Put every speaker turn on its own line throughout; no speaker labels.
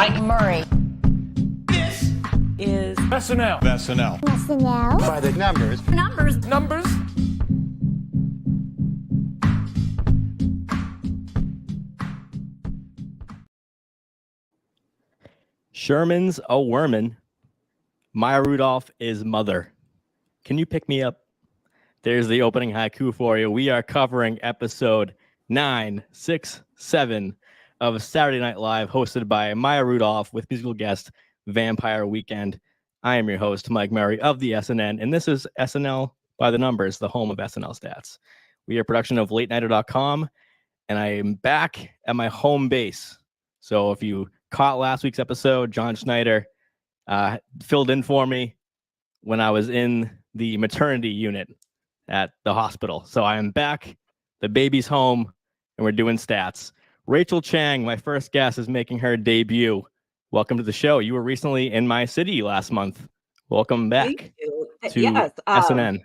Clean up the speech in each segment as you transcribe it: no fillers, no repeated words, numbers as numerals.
Mike Murray.
This
Is
SNL.
SNL
By the numbers.
Numbers.
Sherman's a wormin. Maya Rudolph is mother. Can you pick me up? There's the opening haiku for you. We are covering episode 9, 6, 7 of Saturday Night Live, hosted by Maya Rudolph with musical guest Vampire Weekend. I am your host, Mike Murray of the SNN, and this is SNL By The Numbers, the home of SNL stats. We are a production of LateNighter.com, and I am back at my home base. So if you caught last week's episode, John Schneider filled in for me when I was in the maternity unit at the hospital. So I am back, the baby's home, and we're doing stats. Rachel Chang, my first guest, is making her debut. Welcome to the show. You were recently in my city last month. Welcome back to SNN.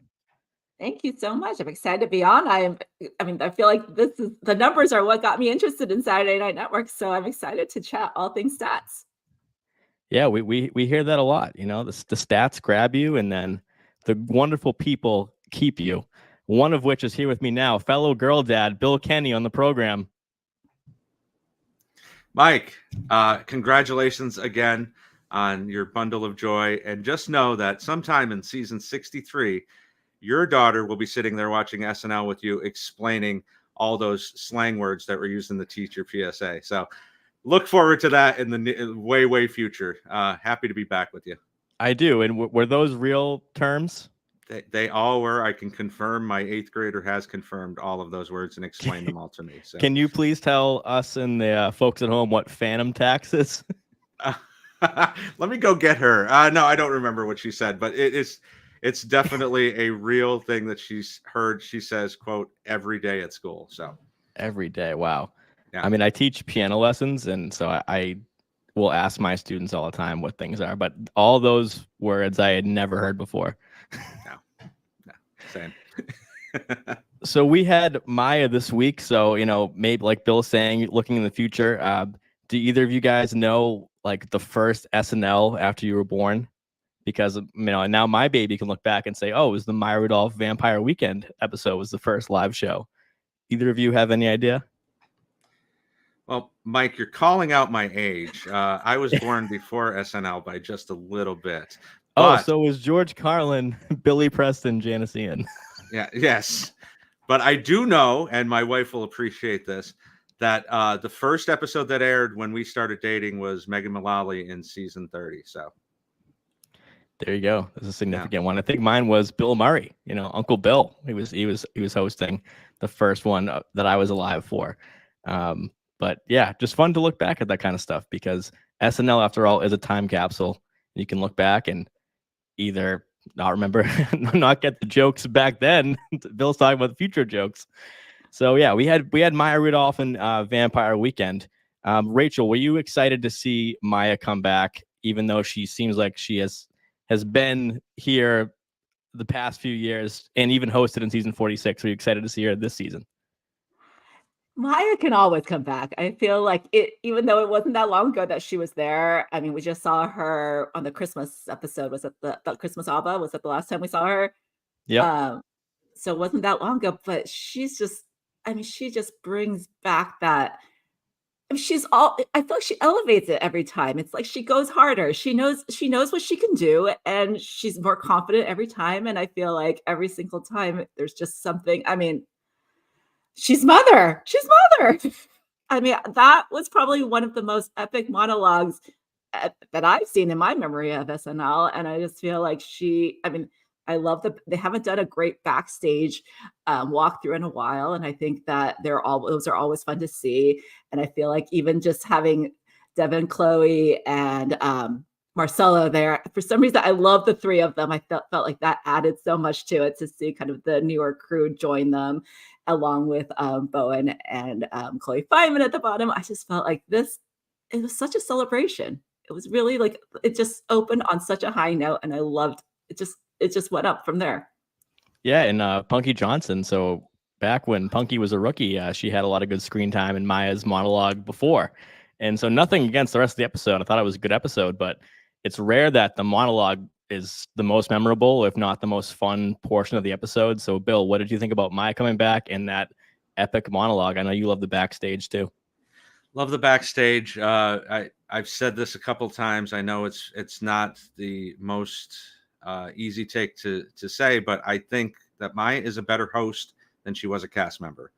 Thank you so much. I'm excited to be on. I feel like the numbers are what got me interested in Saturday Night Network. So I'm excited to chat all things stats.
Yeah, we hear that a lot. You know, the stats grab you, and then the wonderful people keep you. One of which is here with me now, fellow girl dad Bill Kenney on the program.
Mike, congratulations again on your bundle of joy. And just know that sometime in season 63, your daughter will be sitting there watching SNL with you, explaining all those slang words that were used in the teacher PSA. So look forward to that in the way future. Happy to be back with you.
I do. And were those real terms?
They all were. I can confirm my 8th grader has confirmed all of those words and explained them all to me. So.
Can you please tell us and the folks at home what phantom tax is?
Let me go get her. No, I don't remember what she said, but it's definitely a real thing that she's heard. She says, quote, every day at school. So
every day. Wow.
Yeah.
I mean, I teach piano lessons, and so I will ask my students all the time what things are, but all those words I had never heard before.
No, same.
So we had Maya this week. So, you know, maybe like Bill's saying, looking in the future, do either of you guys know like the first SNL after you were born? Because, you know, now my baby can look back and say, oh, it was the Maya Rudolph Vampire Weekend episode was the first live show. Either of you have any idea?
Well, Mike, you're calling out my age. I was born before SNL by just a little bit. But,
so was George Carlin, Billy Preston, Janice Ian.
Yes. But I do know, and my wife will appreciate this, that the first episode that aired when we started dating was Megan Mullally in season 30. So
there you go. That's a significant one. I think mine was Bill Murray. You know, Uncle Bill. He was hosting the first one that I was alive for. But yeah, just fun to look back at that kind of stuff because SNL, after all, is a time capsule. You can look back and either not remember, not get the jokes back then. Bill's talking about the future jokes. So yeah, we had Maya Rudolph and Vampire Weekend. Rachel, were you excited to see Maya come back, even though she seems like she has been here the past few years and even hosted in season 46? Were you excited to see her this season?
Maya can always come back. I feel like it, even though it wasn't that long ago that she was there. I mean, we just saw her on the Christmas episode. Was it the Christmas ABBA? Was that the last time we saw her?
Yeah.
So it wasn't that long ago, but she just brings back that. I mean, I feel like she elevates it every time. It's like she goes harder. She knows what she can do, and she's more confident every time. And I feel like every single time there's just something. I mean, she's mother. I mean, that was probably one of the most epic monologues that I've seen in my memory of SNL. And I just feel like I love they haven't done a great backstage walkthrough in a while. And I think that those are always fun to see. And I feel like even just having Devin, Chloe, and Marcella there, for some reason, I love the three of them. I felt like that added so much to it to see kind of the newer crew join them along with Bowen and Chloe Fineman at the bottom. I just felt like it was such a celebration. It was really like, it just opened on such a high note, and I loved it. It just went up from there.
Yeah, and Punky Johnson. So back when Punky was a rookie, she had a lot of good screen time in Maya's monologue before. And so nothing against the rest of the episode. I thought it was a good episode, but it's rare that the monologue is the most memorable, if not the most fun portion of the episode. So, Bill, what did you think about Maya coming back and that epic monologue? I know you love the backstage too.
Love the backstage. I've said this a couple times. I know it's not the most easy take to say, but I think that Maya is a better host than she was a cast member.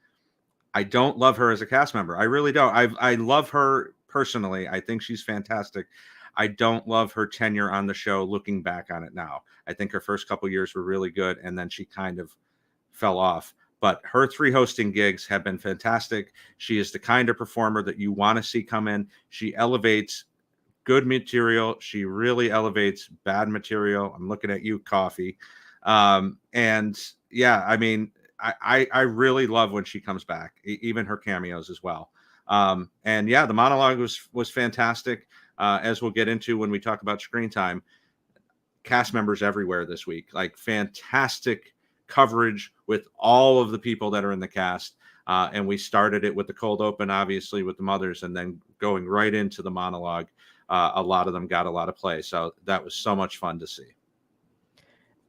I don't love her as a cast member. I really don't. I love her personally. I think she's fantastic. I don't love her tenure on the show looking back on it now. I think her first couple years were really good, and then she kind of fell off. But her 3 hosting gigs have been fantastic. She is the kind of performer that you want to see come in. She elevates good material. She really elevates bad material. I'm looking at you, Coffee. And yeah, I mean, I really love when she comes back, even her cameos as well. And yeah, the monologue was fantastic. As we'll get into when we talk about screen time, cast members everywhere this week, like fantastic coverage with all of the people that are in the cast. And we started it with the cold open, obviously, with the mothers, and then going right into the monologue. A lot of them got a lot of play. So that was so much fun to see.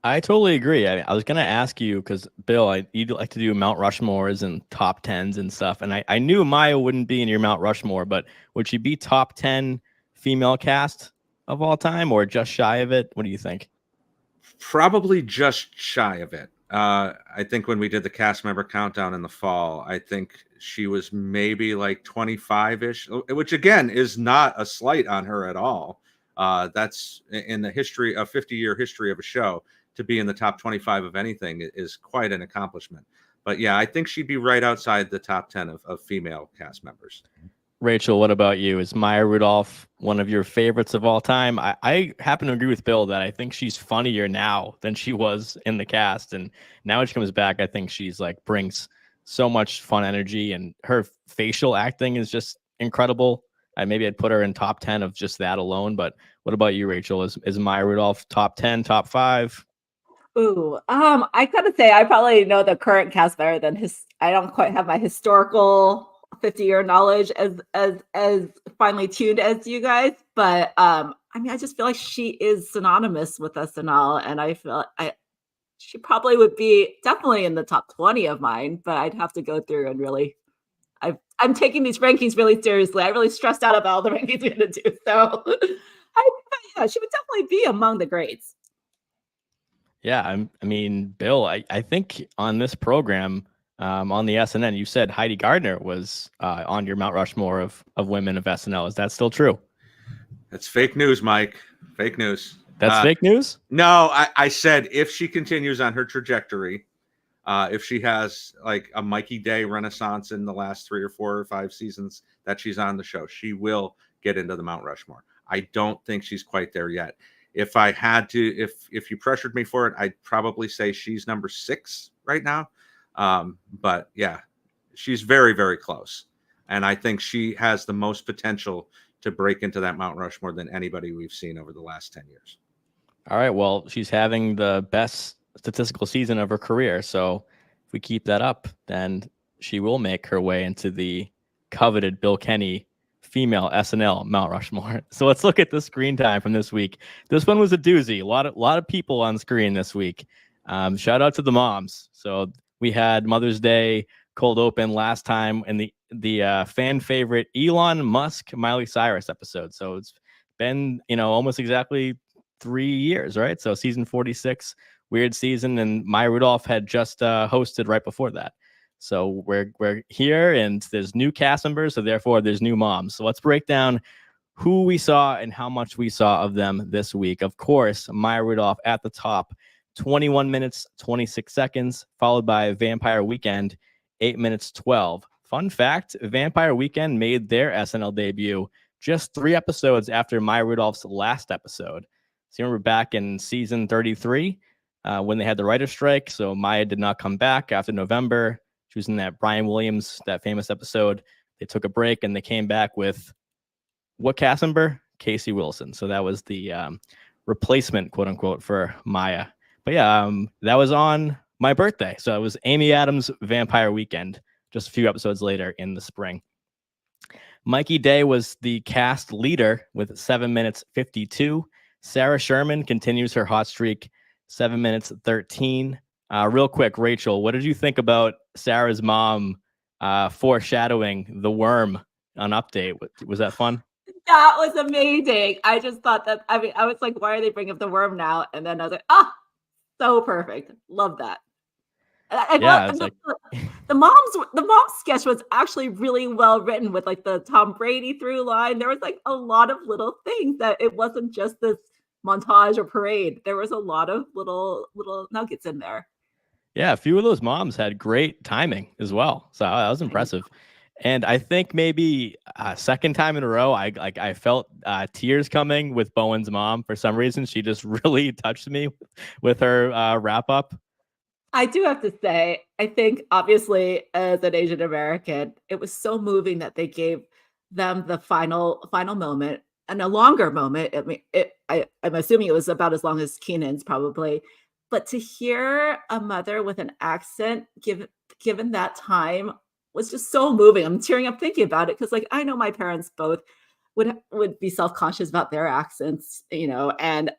I totally agree. I was going to ask you because, Bill, you'd like to do Mount Rushmores and top 10s and stuff. And I knew Maya wouldn't be in your Mount Rushmore, but would she be top 10 female cast of all time or just shy of it? What do you think?
Probably just shy of it. I think when we did the cast member countdown in the fall, I think she was maybe like 25-ish, which again is not a slight on her at all. That's in the history of 50-year history of a show. To be in the top 25 of anything is quite an accomplishment. But yeah, I think she'd be right outside the top 10 of female cast members.
Rachel, what about you? Is Maya Rudolph one of your favorites of all time? I happen to agree with Bill that I think she's funnier now than she was in the cast. And now when she comes back, I think she's like brings so much fun energy, and her facial acting is just incredible. Maybe I'd put her in top 10 of just that alone. But what about you, Rachel? Is Maya Rudolph top 10, top 5?
Ooh, I gotta say, I probably know the current cast better than I don't quite have my historical 50-year knowledge as finely tuned as you guys, but I mean, I just feel like she is synonymous with SNL, and I feel she probably would be definitely in the top 20 of mine, but I'd have to go through and really. I'm taking these rankings really seriously. I really stressed out about all the rankings we're gonna do, so yeah, she would definitely be among the greats.
Yeah, I mean, Bill, I think on this program, on the SNN, you said Heidi Gardner was on your Mount Rushmore of women of SNL. Is that still true?
That's fake news, Mike. Fake news.
That's fake news?
No, I said if she continues on her trajectory, if she has like a Mikey Day renaissance in the last 3 or 4 or 5 seasons that she's on the show, she will get into the Mount Rushmore. I don't think she's quite there yet. If I had to, if you pressured me for it, I'd probably say she's number 6 right now. But yeah, she's very, very close. And I think she has the most potential to break into that Mount Rushmore than anybody we've seen over the last 10 years.
All right. Well, she's having the best statistical season of her career. So if we keep that up, then she will make her way into the coveted Bill Kenney female SNL Mount Rushmore. So let's look at the screen time from this week. This one was a doozy. A lot of people on screen this week. Shout out to the moms. So we had Mother's Day cold open last time in the fan favorite Elon Musk Miley Cyrus episode. So it's been almost exactly 3 years, right? So season 46, weird season, and Maya Rudolph had just hosted right before that. So we're here, and there's new cast members, so therefore there's new moms. So let's break down who we saw and how much we saw of them this week. Of course, Maya Rudolph at the top, 21 minutes, 26 seconds, followed by Vampire Weekend, 8 minutes, 12. Fun fact, Vampire Weekend made their SNL debut just 3 episodes after Maya Rudolph's last episode. So you remember back in season 33 when they had the writer's strike, so Maya did not come back after November. She was in that Brian Williams, that famous episode. They took a break and they came back with what cast member? Casey Wilson. So that was the replacement, quote unquote, for Maya. But yeah, that was on my birthday. So it was Amy Adams' Vampire Weekend, just a few episodes later in the spring. Mikey Day was the cast leader with 7 minutes 52. Sarah Sherman continues her hot streak, 7 minutes 13. Real quick, Rachel, what did you think about Sarah's mom foreshadowing the worm on Update? Was that fun?
That was amazing. I just thought that, I mean, I was like, why are they bringing up the worm now? And then I was like, so perfect. Love that.
Yeah, it's like
the mom's sketch was actually really well written with like the Tom Brady through line. There was like a lot of little things that it wasn't just this montage or parade. There was a lot of little nuggets in there.
yeah, a few of those moms had great timing as well. So that was impressive. And I think maybe second time in a row, I felt tears coming with Bowen's mom. For some reason, she just really touched me with her wrap up.
I do have to say, I think obviously as an Asian American, it was so moving that they gave them the final moment and a longer moment. I mean, I'm assuming it was about as long as Keenan's probably, but to hear a mother with an accent given that time was just so moving. I'm tearing up thinking about it because, like, I know my parents both would be self-conscious about their accents, and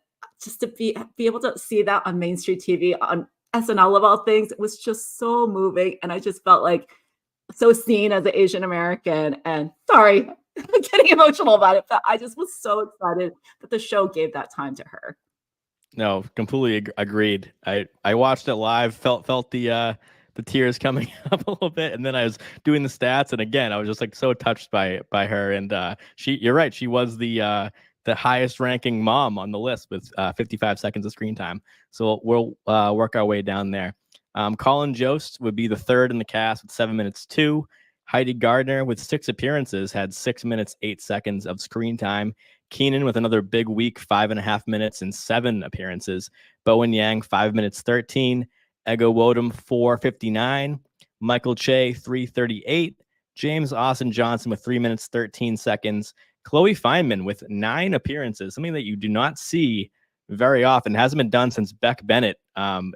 just to be able to see that on Main Street TV on SNL of all things, it was just so moving, and I just felt like so seen as an Asian American. And sorry, I'm getting emotional about it, but I just was so excited that the show gave that time to her.
No, completely agreed. I watched it live, felt the tears coming up a little bit, and then I was doing the stats, and again, I was just like so touched by her. And you're right, she was the highest ranking mom on the list with 55 seconds of screen time. So we'll work our way down there. Colin Jost would be the third in the cast with 7 minutes 2. Heidi Gardner with 6 appearances had 6 minutes 8 seconds of screen time. Keenan with another big week, 5.5 minutes and 7 appearances. Bowen Yang, 5 minutes 13. Ego Wodum, 4:59. Michael Che, 3:38. James Austin Johnson with 3 minutes 13 seconds. Chloe Feynman with 9 appearances, something that you do not see very often. It hasn't been done since Beck Bennett some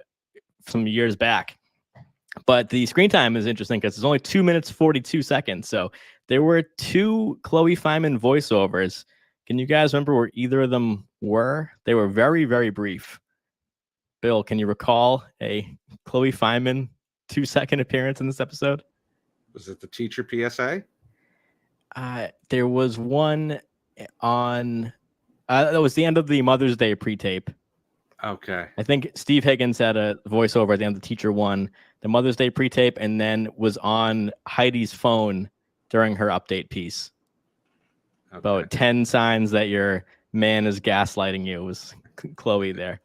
years back. But the screen time is interesting because it's only 2 minutes 42 seconds. So there were 2 Chloe Feynman voiceovers. Can you guys remember where either of them were? They were very, very brief. Bill, can you recall a Chloe Feynman 2-second appearance in this episode?
Was it the teacher PSA?
There was one on that was the end of the Mother's Day pre-tape.
Okay.
I think Steve Higgins had a voiceover at the end of the Teacher One, the Mother's Day pre-tape, and then was on Heidi's phone during her update piece. Okay. About 10 signs that your man is gaslighting you. It was Chloe there.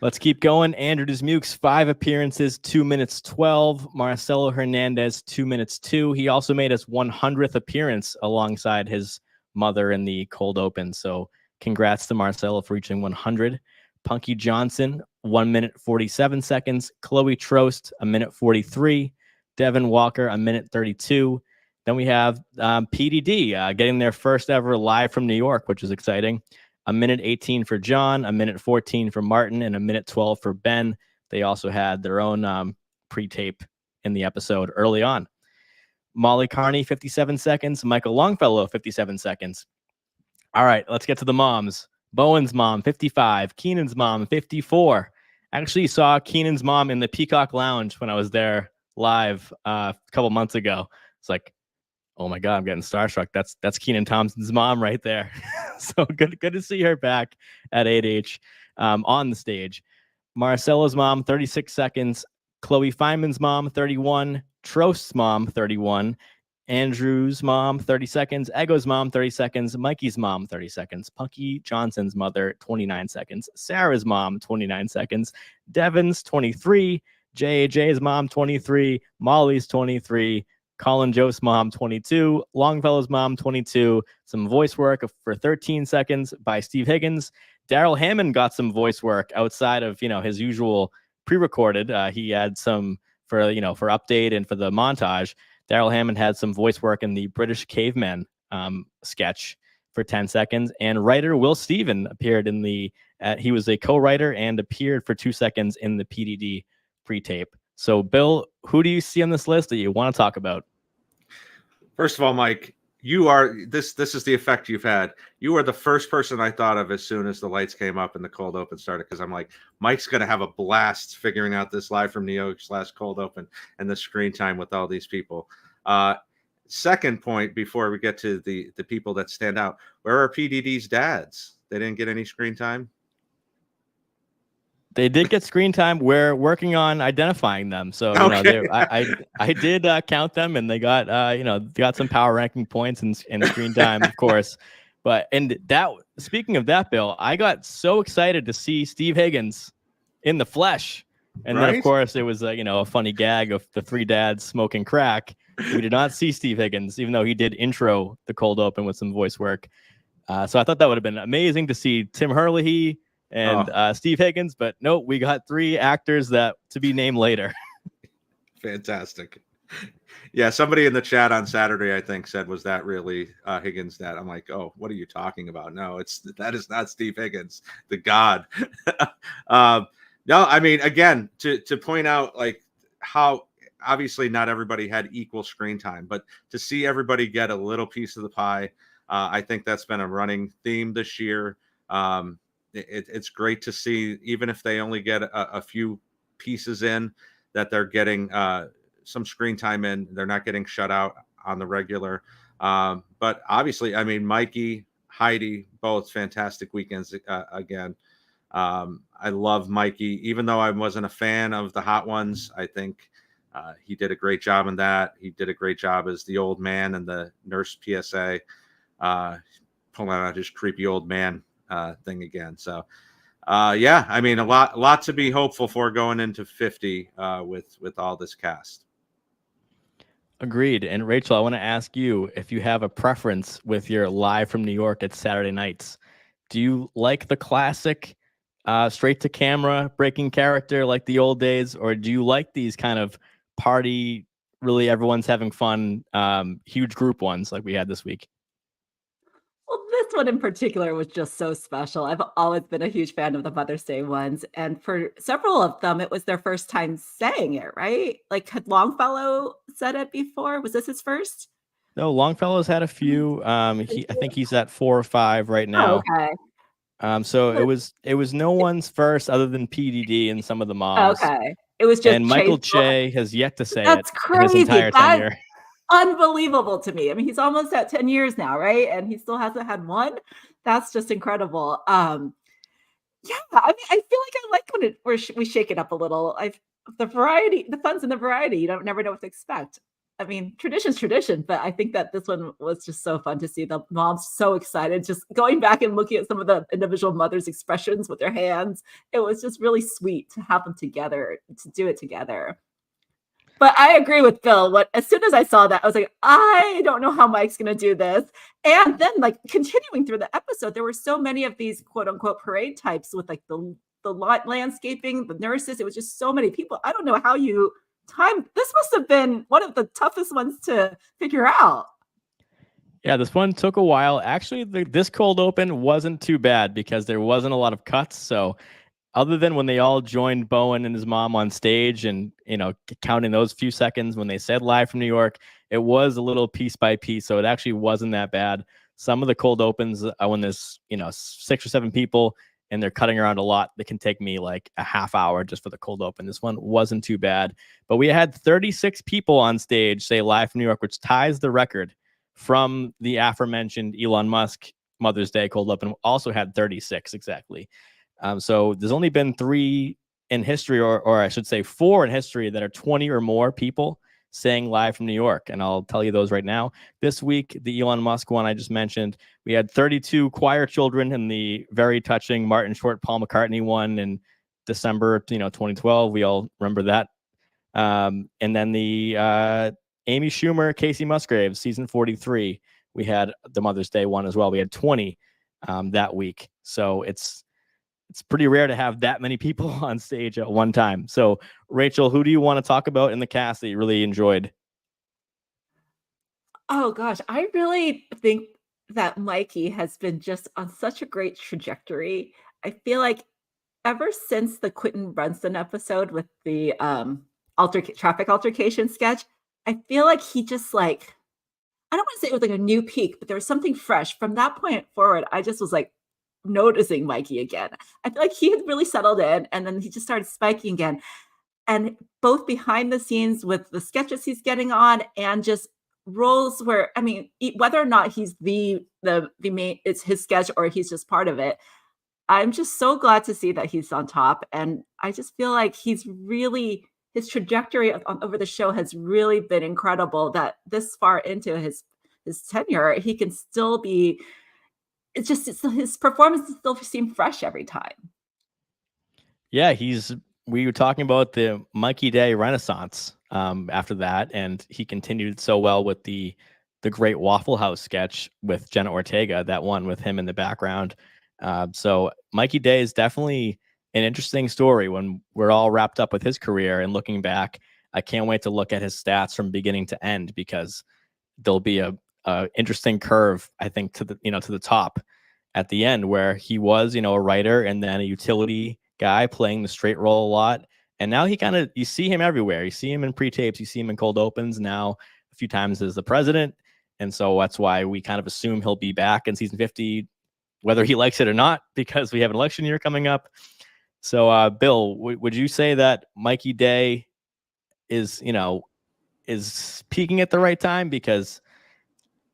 Let's keep going. Andrew Dismukes, 5 appearances, 2 minutes 12. Marcelo Hernandez, 2 minutes 2. He also made his 100th appearance alongside his mother in the cold open. So congrats to Marcelo for reaching 100. Punky Johnson, 1 minute 47 seconds. Chloe Trost, 1 minute 43. Devin Walker, 1 minute 32. Then we have PDD getting their first ever live from New York, which is exciting. 1 minute 18 for John, 1 minute 14 for Martin, and 1 minute 12 for Ben. They also had their own pre-tape in the episode early on. Molly Carney, 57 seconds. Michael Longfellow, 57 seconds. All right, let's get to the moms. Bowen's mom, 55. Keenan's mom, 54. I actually saw Keenan's mom in the Peacock Lounge when I was there live a couple months ago. It's like, oh my God, I'm getting starstruck. That's Kenan Thompson's mom right there. So good to see her back at 8H on the stage. Marcella's mom, 36 seconds. Chloe Feynman's mom, 31. Trost's mom, 31. Andrew's mom, 30 seconds. Ego's mom, 30 seconds. Mikey's mom, 30 seconds. Punky Johnson's mother, 29 seconds. Sarah's mom, 29 seconds. Devin's, 23. JAJ's mom, 23. Molly's, 23. Colin Jost's mom, 22. Longfellow's mom, 22. Some voice work for 13 seconds by Steve Higgins. Daryl Hammond got some voice work outside of his usual pre-recorded. He had some for update and for the montage. Daryl Hammond had some voice work in the British Caveman sketch for 10 seconds. And writer Will Steven appeared in he was a co-writer and appeared for 2 seconds in the PDD pre-tape. So, Bill, who do you see on this list that you want to talk about?
First of all, Mike, you are this is the effect you've had. You are the first person I thought of as soon as the lights came up and the cold open started, because I'm like, Mike's gonna have a blast figuring out this live from New York / cold open and the screen time with all these people. Second point, before we get to the people that stand out, where are PDD's dads? They didn't get any screen time.
They did get screen time. We're working on identifying them. So, you know,
Okay.
I did count them, and they got, got some power ranking points and screen time, of course. But, and that, speaking of that, Bill, I got so excited to see Steve Higgins in the flesh. And then, of course, it was, a funny gag of the three dads smoking crack. We did not see Steve Higgins, even though he did intro the cold open with some voice work. So I thought that would have been amazing to see Tim Herlihy and Steve Higgins, but no, we got three actors that to be named later.
Fantastic. Yeah, somebody in the chat on Saturday, I think, said, was that really Higgins' dad? I'm like, oh, what are you talking about? No, that is not Steve Higgins, the god. No, I mean, again, to point out like how obviously not everybody had equal screen time, but to see everybody get a little piece of the pie, I think that's been a running theme this year. It's great to see, even if they only get a few pieces in, that they're getting some screen time in. They're not getting shut out on the regular. But obviously, I mean, Mikey, Heidi, both fantastic weekends again. I love Mikey, even though I wasn't a fan of the Hot Ones. I think he did a great job in that. He did a great job as the old man and the nurse PSA, pulling out his creepy old man thing again. So yeah, I mean, a lot to be hopeful for going into 50 with all this cast.
Agreed. And Rachel, I want to ask you if you have a preference with your live from New York at Saturday nights. Do you like the classic straight to camera breaking character like the old days, or do you like these kind of party, really everyone's having fun, huge group ones like we had this week?
Well, this one in particular was just so special. I've always been a huge fan of the Mother's Day ones, and for several of them, it was their first time saying it, right? Like, had Longfellow said it before? Was this his first?
No, Longfellow's had a few. I think he's at 4 or 5 right
Oh,
now.
okay.
So it was no one's first other than PDD and some of the moms.
Okay. It was just
And Michael
Chase.
Che has yet to say
That's
it
crazy.
his entire tenure.
Unbelievable to me. I mean, he's almost at 10 years now, right? And he still hasn't had one. That's just incredible. Yeah, I mean, I feel like I like when we shake it up a little. The variety, the fun's in the variety. You don't never know what to expect. I mean, tradition's tradition, but I think that this one was just so fun to see the moms so excited, just going back and looking at some of the individual mothers' expressions with their hands. It was just really sweet to have them together, to do it together. But I agree with Bill. As soon as I saw that, I was like, I don't know how Mike's going to do this. And then, like, continuing through the episode, there were so many of these quote unquote parade types with like the landscaping, the nurses. It was just so many people. I don't know how you timed. This must have been one of the toughest ones to figure out.
Yeah, this one took a while. Actually, this cold open wasn't too bad because there wasn't a lot of cuts. So other than when they all joined Bowen and his mom on stage and, counting those few seconds when they said live from New York, it was a little piece by piece. So it actually wasn't that bad. Some of the cold opens, when there's, 6 or 7 people and they're cutting around a lot, that can take me like a half hour just for the cold open. This one wasn't too bad. But we had 36 people on stage say live from New York, which ties the record from the aforementioned Elon Musk Mother's Day cold open. Also had 36 exactly. So there's only been 3 in history, or I should say 4 in history, that are 20 or more people saying live from New York. And I'll tell you those right now. This week, the Elon Musk one I just mentioned, we had 32 choir children in the very touching Martin Short, Paul McCartney one in December, 2012. We all remember that. And then the Amy Schumer, Casey Musgraves, season 43. We had the Mother's Day one as well. We had 20 that week. So it's pretty rare to have that many people on stage at one time. So, Rachel, who do you want to talk about in the cast that you really enjoyed?
Oh gosh, I really think that Mikey has been just on such a great trajectory. I feel like ever since the Quentin Brunson episode with the traffic altercation sketch, I feel like he just like I don't want to say it was like a new peak, but there was something fresh. From that point forward, I just was like noticing Mikey again. I feel like he had really settled in and then he just started spiking again. And both behind the scenes with the sketches he's getting on and just roles where, I mean, whether or not he's the main, it's his sketch or he's just part of it. I'm just so glad to see that he's on top. And I just feel like he's really, his trajectory over the show has really been incredible that this far into his tenure, he can still be, his performances still seem fresh every time.
Yeah, we were talking about the Mikey Day Renaissance after that, and he continued so well with the great Waffle House sketch with Jenna Ortega, that one with him in the background. So Mikey Day is definitely an interesting story when we're all wrapped up with his career and looking back. I can't wait to look at his stats from beginning to end, because there'll be a interesting curve, I think, to the top at the end, where he was, a writer and then a utility guy playing the straight role a lot. And now you see him everywhere. You see him in pre-tapes, you see him in cold opens, now a few times as the president. And so that's why we kind of assume he'll be back in season 50, whether he likes it or not, because we have an election year coming up. So, Bill, would you say that Mikey Day is peaking at the right time? Because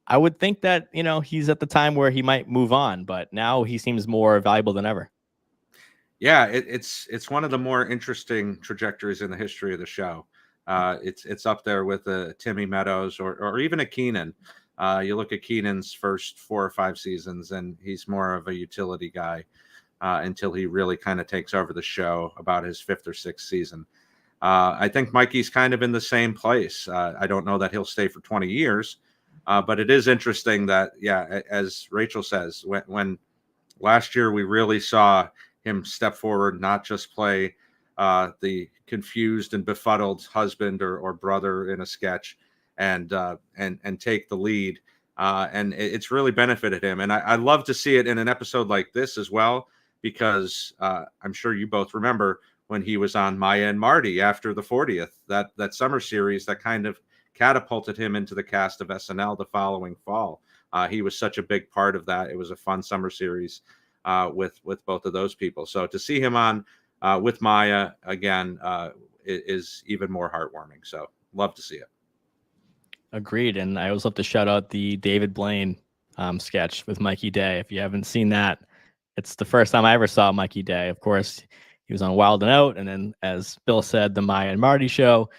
I would think that, he's at the time where he might move on, but now he seems more valuable than ever.
Yeah, it's one of the more interesting trajectories in the history of the show. It's up there with Timmy Meadows or even a Keenan. You look at Keenan's first 4 or 5 seasons, and he's more of a utility guy until he really kind of takes over the show about his 5th or 6th season. I think Mikey's kind of in the same place. I don't know that he'll stay for 20 years, but it is interesting that, yeah, as Rachel says, when last year we really saw him step forward, not just play the confused and befuddled husband or brother in a sketch, and take the lead. And it's really benefited him. And I love to see it in an episode like this as well, because I'm sure you both remember when he was on Maya and Marty after the 40th, that summer series that kind of catapulted him into the cast of SNL the following fall. He was such a big part of that. It was a fun summer series with both of those people. So to see him on with Maya again is even more heartwarming. So love to see it.
Agreed. And I always love to shout out the David Blaine sketch with Mikey Day. If you haven't seen that, it's the first time I ever saw Mikey Day. Of course, he was on Wild and Out, and then, as Bill said, the Maya and Marty show,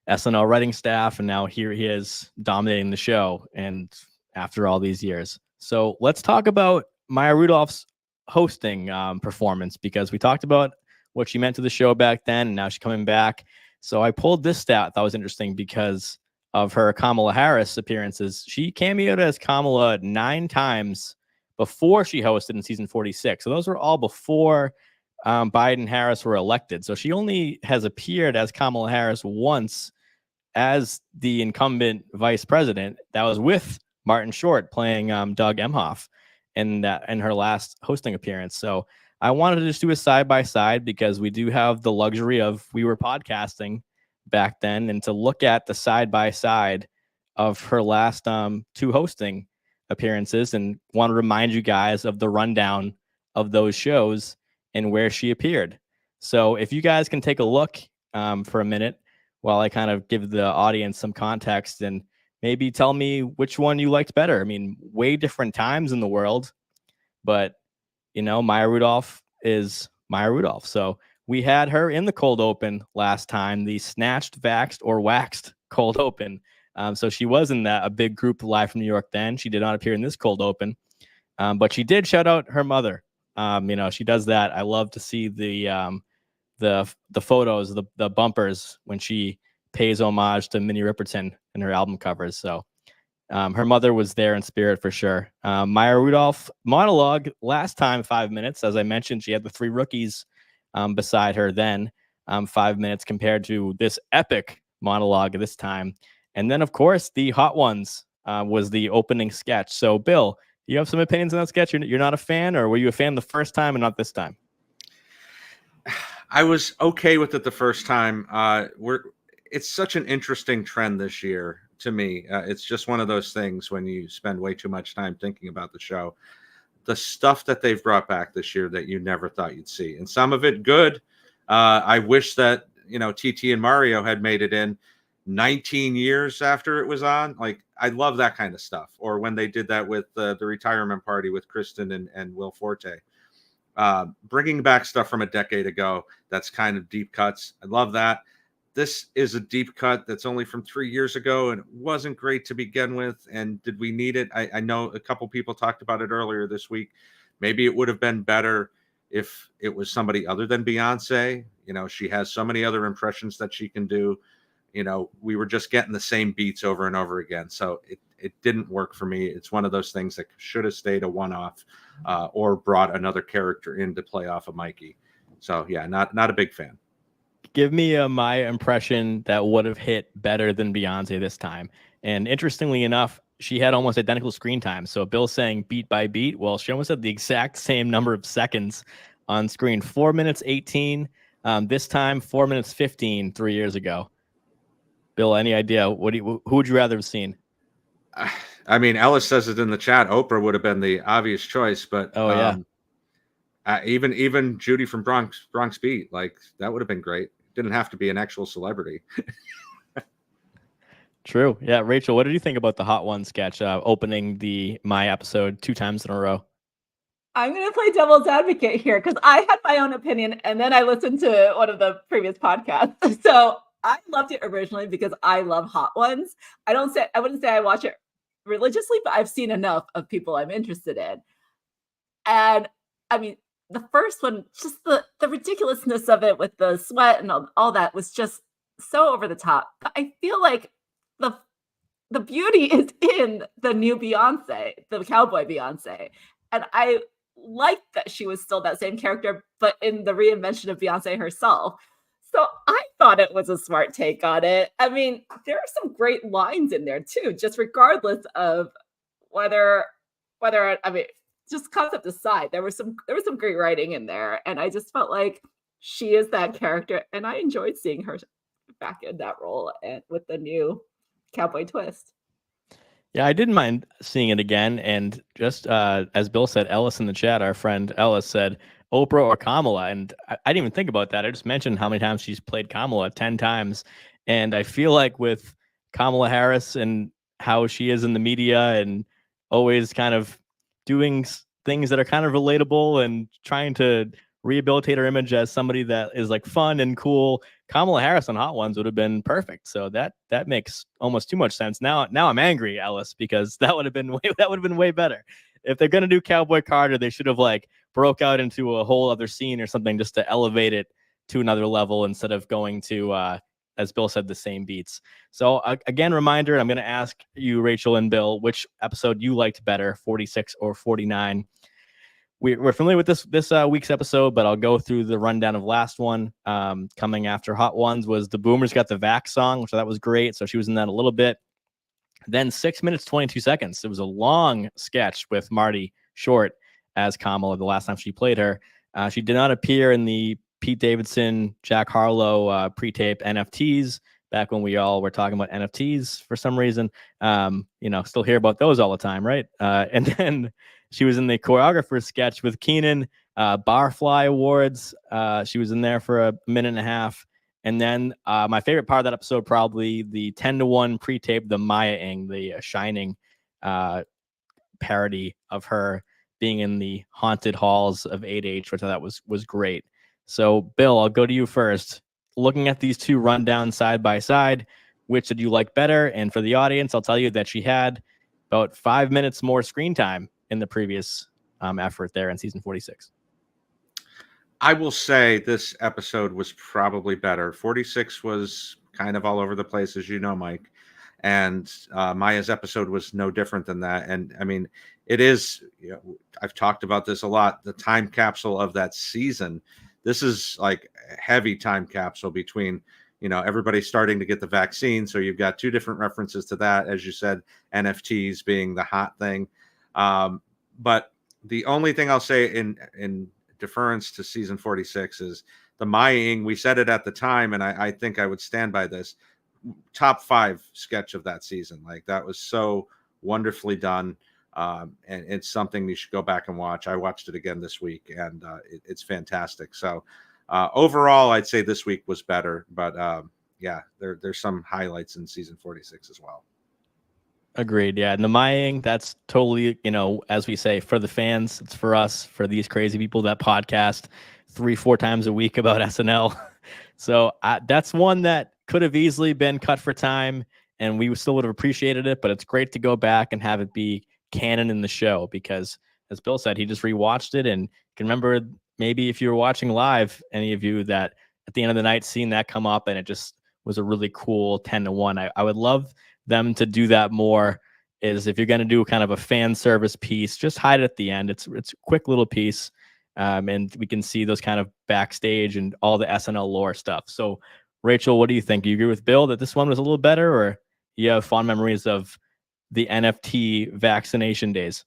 SNL writing staff, and now here he is dominating the show, and after all these years. So let's talk about Maya Rudolph's hosting performance, because we talked about what she meant to the show back then, and now she's coming back. So I pulled this stat that was interesting because of her Kamala Harris appearances. She cameoed as Kamala 9 times before she hosted in season 46. So those were all before Biden and Harris were elected. So she only has appeared as Kamala Harris once as the incumbent vice president. That was with Martin Short playing Doug Emhoff in her last hosting appearance. So I wanted to just do a side-by-side, because we do have the luxury of, we were podcasting back then, and to look at the side-by-side of her last 2 hosting appearances, and want to remind you guys of the rundown of those shows and where she appeared. So if you guys can take a look for a minute while I kind of give the audience some context, and maybe tell me which one you liked better. I mean, way different times in the world, but Maya Rudolph is Maya Rudolph. So we had her in the cold open last time, the Snatched, Vaxxed, or Waxed cold open. So she was in a big group live from New York then. She did not appear in this cold open, but she did shout out her mother. She does that. I love to see the photos, the bumpers when she pays homage to Minnie Riperton in her album covers. So her mother was there in spirit for sure. Maya Rudolph monologue last time, 5 minutes. As I mentioned, she had the 3 rookies beside her then, 5 minutes compared to this epic monologue this time. And then, of course, the Hot Ones was the opening sketch. So, Bill, you have some opinions on that sketch? You're not a fan, or were you a fan the first time and not this time?
I was okay with it the first time. It's such an interesting trend this year to me. It's just one of those things when you spend way too much time thinking about the show. The stuff that they've brought back this year that you never thought you'd see, and some of it good. I wish that, TT and Mario had made it in 19 years after it was on. Like, I love that kind of stuff. Or when they did that with the retirement party with Kristen and Will Forte. Bringing back stuff from a decade ago, that's kind of deep cuts. I love that. This is a deep cut that's only from 3 years ago, and it wasn't great to begin with. And did we need it? I know a couple people talked about it earlier this week. Maybe it would have been better if it was somebody other than Beyonce. She has so many other impressions that she can do. We were just getting the same beats over and over again. So it didn't work for me. It's one of those things that should have stayed a one-off, or brought another character in to play off of Mikey. So yeah, not a big fan.
Give me my impression that would have hit better than Beyonce this time. And interestingly enough, she had almost identical screen time. So Bill's saying beat by beat. Well, she almost had the exact same number of seconds on screen. 4 minutes 18. This time 4 minutes 15 3 years ago. Bill, any idea? Who would you rather have seen?
I mean, Ellis says it in the chat. Oprah would have been the obvious choice, but even Judy from Bronx Beat, like, that would have been great. Didn't have to be an actual celebrity.
True. Yeah, Rachel, what did you think about the Hot One sketch opening the My episode 2 times in a row?
I'm going to play devil's advocate here because I had my own opinion, and then I listened to one of the previous podcasts. So I loved it originally because I love Hot Ones. I wouldn't say I watch it religiously, but I've seen enough of people I'm interested in. And I mean, the first one, just the ridiculousness of it with the sweat and all that was just so over the top. But I feel like the beauty is in the new Beyonce, the cowboy Beyonce. And I like that she was still that same character, but in the reinvention of Beyonce herself. So I thought it was a smart take on it. I mean, there are some great lines in there too, just regardless of whether I mean, just concept aside, there was some great writing in there, and I just felt like she is that character, and I enjoyed seeing her back in that role and with the new cowboy twist.
Yeah, I didn't mind seeing it again. And just as Bill said, Ellis in the chat, our friend Ellis said Oprah or Kamala. And I didn't even think about that. I just mentioned how many times she's played Kamala, 10 times. And I feel like with Kamala Harris and how she is in the media and always kind of doing things that are kind of relatable and trying to rehabilitate her image as somebody that is like fun and cool, Kamala Harris on Hot Ones would have been perfect. So that makes almost too much sense. Now I'm angry, Ellis, because that would have been way better. If they're gonna do Cowboy Carter, they should have like broke out into a whole other scene or something just to elevate it to another level instead of going to as Bill said, the same beats. So again, reminder, I'm going to ask you, Rachel and Bill, which episode you liked better, 46 or 49. We're familiar with this week's episode, but I'll go through the rundown of last one. Coming after Hot Ones was the Boomers Got the Vax song, which that was great. So she was in that a little bit. Then 6 minutes, 22 seconds. It was a long sketch with Marty Short as Kamala the last time she played her. She did not appear in the Pete Davidson, Jack Harlow pre-tape NFTs back when we all were talking about NFTs for some reason. Still hear about those all the time, right? And then she was in the choreographer sketch with Keenan, Barfly Awards. She was in there for a minute and a half. And then my favorite part of that episode, probably the 10-1 pre-tape, the Maya Ing, the Shining parody of her being in the haunted halls of 8H, which I thought was great. So, Bill, I'll go to you first. Looking at these two rundowns side by side, which did you like better? And for the audience, I'll tell you that she had about 5 minutes more screen time in the previous effort there in season 46.
I will say this episode was probably better. 46 was kind of all over the place, as you know, Mike. And Maya's episode was no different than that. And I mean, it is, I've talked about this a lot, the time capsule of that season. This is like a heavy time capsule between, everybody starting to get the vaccine. So you've got two different references to that. As you said, NFTs being the hot thing. But the only thing I'll say in deference to season 46 is the Maya Ing. We said it at the time, and I think I would stand by this. top 5 sketch of that season. Like, that was so wonderfully done. And it's something you should go back and watch. I watched it again this week, and it's fantastic. So overall, I'd say this week was better, but yeah, there's some highlights in season 46 as well.
Agreed. Yeah. And the Maying, that's totally, as we say, for the fans, it's for us, for these crazy people that podcast 3-4 times a week about SNL. So that's one that could have easily been cut for time, and we still would have appreciated it. But it's great to go back and have it be canon in the show, because as Bill said, he just rewatched it and can remember, maybe if you were watching live, any of you, that at the end of the night seeing that come up, and it just was a really cool 10-1. I would love them to do that more. Is if you're going to do kind of a fan service piece, just hide it at the end. It's a quick little piece, and we can see those kind of backstage and all the SNL lore stuff. So Rachel, what do you think? Do you agree with Bill that this one was a little better, or you have fond memories of the NFT vaccination days?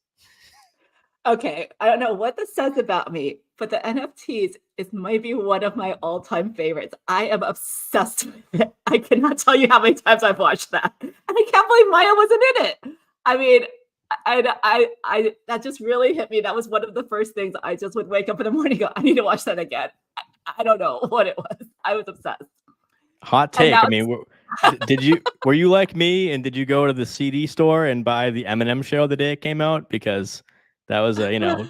Okay, I don't know what this says about me, but the NFTs is maybe one of my all-time favorites. I am obsessed with it. I cannot tell you how many times I've watched that, and I can't believe Maya wasn't in it. I mean, I that just really hit me. That was one of the first things I just would wake up in the morning and go, I need to watch that again. I don't know what it was. I was obsessed.
Hot take. I mean, were you like me, and did you go to the CD store and buy the Eminem show the day it came out? Because that was
I was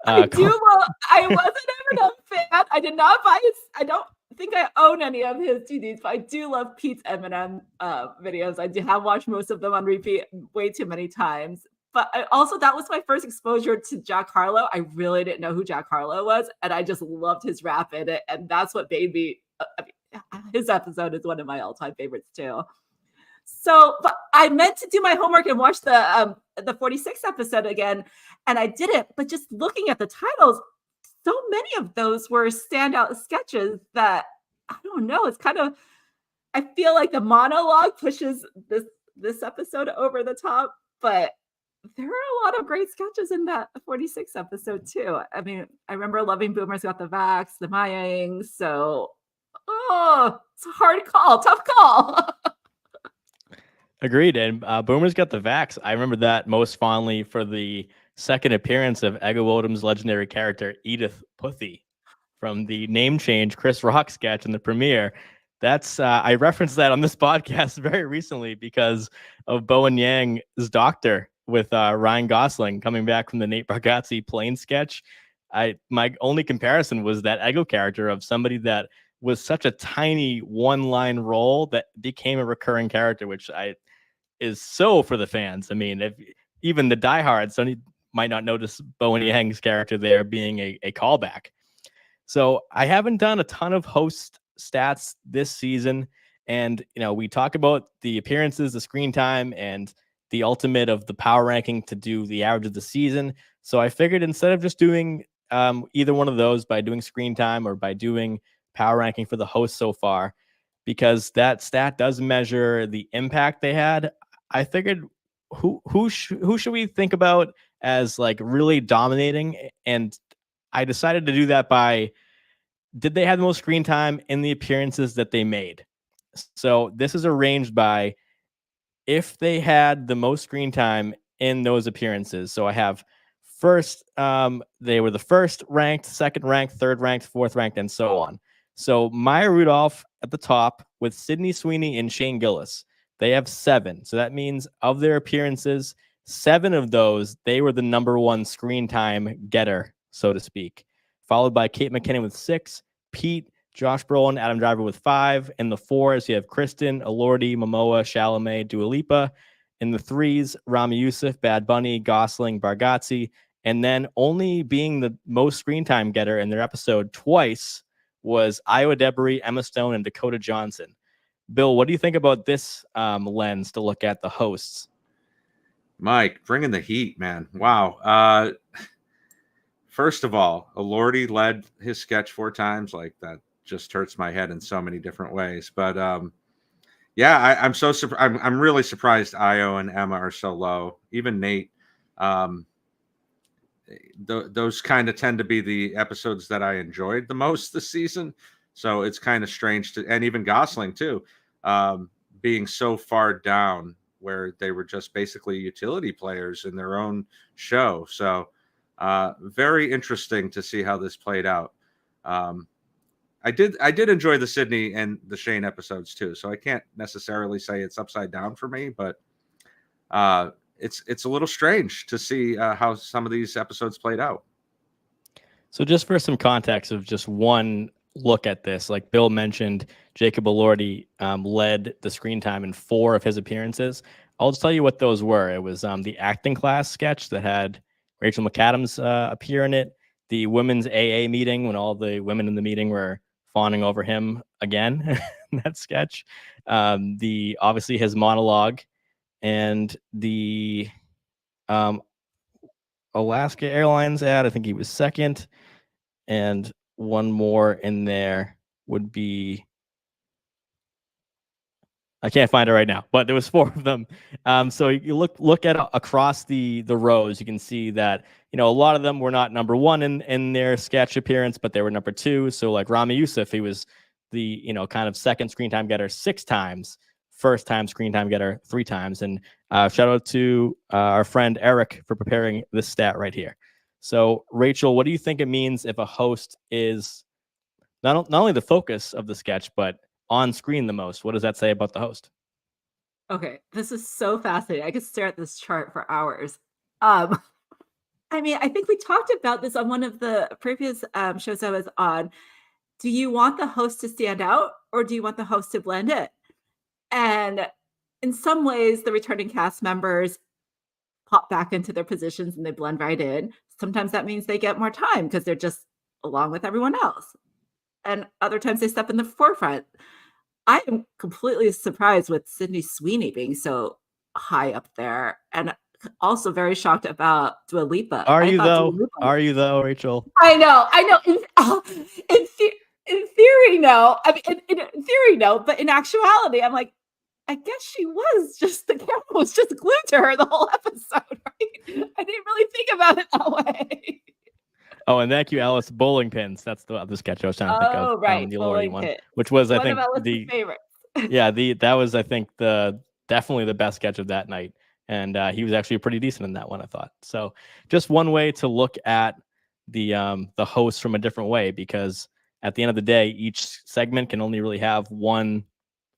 an Eminem fan. I did not buy his. I don't think I own any of his CDs, but I do love Pete's Eminem videos. I have watched most of them on repeat way too many times. But that was my first exposure to Jack Harlow. I really didn't know who Jack Harlow was, and I just loved his rap in it, and that's what made me. His episode is one of my all-time favorites too. So, but I meant to do my homework and watch the 46th episode again, and I didn't. But just looking at the titles, so many of those were standout sketches that I don't know. It's kind of, I feel like the monologue pushes this episode over the top, but there are a lot of great sketches in that 46th episode too. I mean, I remember loving Boomer's Got the Vax, the Mayang. So, it's a hard call, tough call.
Agreed. And Boomer's Got the Vax. I remember that most fondly for the second appearance of Ego Odom's legendary character, Edith Puthie, from the name change Chris Rock sketch in the premiere. That's I referenced that on this podcast very recently because of Bowen Yang's doctor with Ryan Gosling coming back from the Nate Bargatze plane sketch. My only comparison was that Ego character of somebody that was such a tiny one-line role that became a recurring character, which is so for the fans. I mean, if even the diehards might not notice Bowen Yang's character there being a callback. So I haven't done a ton of host stats this season, and we talk about the appearances, the screen time, and the ultimate of the power ranking to do the average of the season. So I figured instead of just doing either one of those by doing screen time or by doing power ranking for the host so far, because that stat does measure the impact they had, I figured who should we think about as like really dominating, and I decided to do that by, did they have the most screen time in the appearances that they made? So this is arranged by if they had the most screen time in those appearances. So I have first, they were the first ranked, second ranked, third ranked, fourth ranked, and so on. So Maya Rudolph at the top with Sydney Sweeney and Shane Gillis. They have 7. So that means of their appearances, 7 of those, they were the number one screen time getter, so to speak. Followed by Kate McKinnon with 6, Pete, Josh Brolin, Adam Driver with 5. In the 4s, you have Kristen, Elordi, Momoa, Chalamet, Dua Lipa. In the 3s, Rami Youssef, Bad Bunny, Gosling, Bargatze. And then only being the most screen time getter in their episode twice was Iowa Debris, Emma Stone, and Dakota Johnson. Bill, what do you think about this lens to look at the hosts?
Mike, bringing the heat, man. Wow. First of all, Elordi led his sketch 4 times. Like, that just hurts my head in so many different ways. But yeah, I'm so I'm really surprised Io and Emma are so low. Even Nate. Those kind of tend to be the episodes that I enjoyed the most this season. So it's kind of strange and even Gosling too. being so far down where they were just basically utility players in their own show. So very interesting to see how this played out. I did enjoy the Sydney and the Shane episodes too, so I can't necessarily say it's upside down for me, but it's a little strange to see how some of these episodes played out.
So just for some context of just one look at this, like Bill mentioned, Jacob Elordi led the screen time in 4 of his appearances. I'll just tell you what those were. It was the acting class sketch that had Rachel McAdams appear in it, the women's AA meeting when all the women in the meeting were fawning over him again in that sketch, the obviously his monologue, and the Alaska Airlines ad. I think he was second, and one more in there would be, I can't find it right now, but there was 4 of them. So you look at across the rows, you can see that, you know, a lot of them were not number 1 in their sketch appearance, but they were number 2. So like Rami Youssef, he was the, you know, kind of second screen time getter 6 times, first time screen time getter 3 times. And shout out to our friend Eric for preparing this stat right here. So Rachel, what do you think it means if a host is not only the focus of the sketch, but on screen the most? What does that say about the host?
Okay, this is so fascinating. I could stare at this chart for hours. I mean, I think we talked about this on one of the previous shows I was on. Do you want the host to stand out, or do you want the host to blend in? And in some ways, the returning cast members pop back into their positions and they blend right in. Sometimes that means they get more time because they're just along with everyone else. And other times they step in the forefront. I am completely surprised with Sydney Sweeney being so high up there, and also very shocked about Dua Lipa.
Are you
Dua Lipa
Are you though, Rachel?
I know. In theory, no. I mean, in theory, no. But in actuality, I'm like, I guess she was just, the camera was just glued to her the whole episode, right? I didn't really think about it that way.
Oh, and thank you, Alice. Bowling pins. That's the other sketch I was trying to think of.
Oh, right.
The
Bowling
Elordi one,
pit.
which was, I
One
think,
of Alice's favorites.
yeah, that was, I think, definitely the best sketch of that night. And he was actually pretty decent in that one, I thought. So just one way to look at the host from a different way, because at the end of the day, each segment can only really have one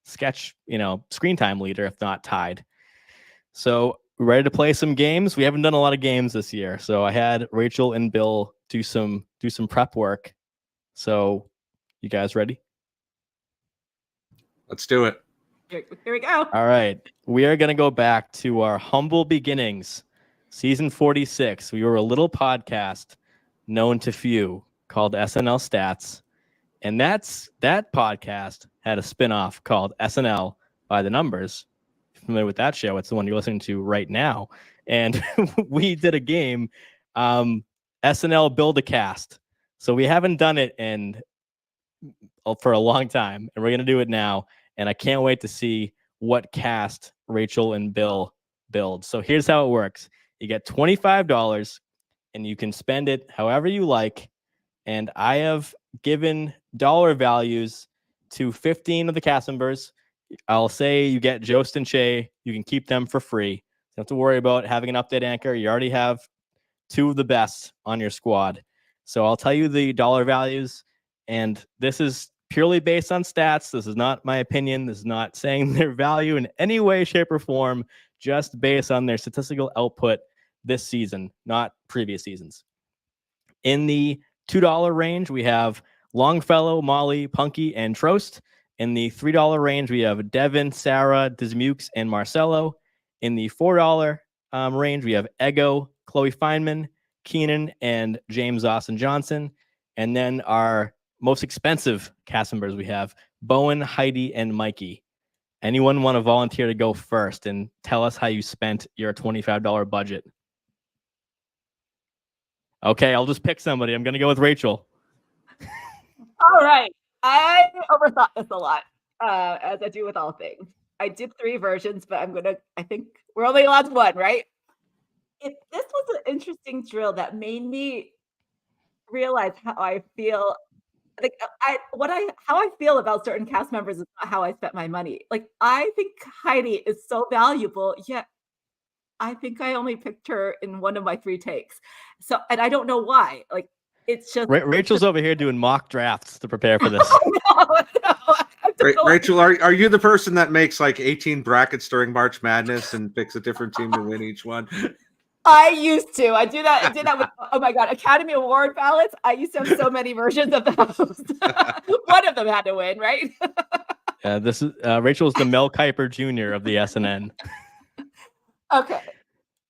sketch, you know, screen time leader, if not tied. So we're ready to play some games. We haven't done a lot of games this year, so I had Rachel and Bill do some prep work. So you guys ready?
Let's do it.
Here we go.
All right. We are going to go back to our humble beginnings. Season 46. We were a little podcast known to few called SNL Stats. And that podcast had a spinoff called SNL By The Numbers. If you're familiar with that show, it's the one you're listening to right now. And we did a game, SNL Build a Cast. So we haven't done it for a long time, and we're going to do it now. And I can't wait to see what cast Rachel and Bill build. So here's how it works. You get $25, and you can spend it however you like. And I have given dollar values to 15 of the cast members. I'll say you get Jost and Shay. You can keep them for free. You don't have to worry about having an update anchor. You already have 2 of the best on your squad. So I'll tell you the dollar values. And this is purely based on stats. This is not my opinion. This is not saying their value in any way, shape, or form, just based on their statistical output this season, not previous seasons. In the $2 range, we have Longfellow, Molly, Punky, and Trost. In the $3 range, we have Devin, Sarah, Dismukes, and Marcelo. In the $4 range, we have Ego, Chloe Feynman, Keenan, and James Austin Johnson. And then our most expensive cast members, we have Bowen, Heidi, and Mikey. Anyone want to volunteer to go first and tell us how you spent your $25 budget? Okay, I'll just pick somebody. I'm going to go with Rachel.
All right. I overthought this a lot, as I do with all things. I did 3 versions, but I think we're only allowed 1, right? This was an interesting drill that made me realize how I feel like how I feel about certain cast members is not how I spent my money. Like I think Heidi is so valuable, yet I think I only picked her in one of my 3 takes. So, and I don't know why. Like it's just
Rachel's over here doing mock drafts to prepare for this.
Rachel, are you the person that makes like 18 brackets during March Madness and picks a different team to win each one?
I used to. I did that with, oh my God, Academy Award ballots. I used to have so many versions of those. One of them had to win, right?
This is Rachel's the Mel Kiper Jr. of the SNN.
Okay.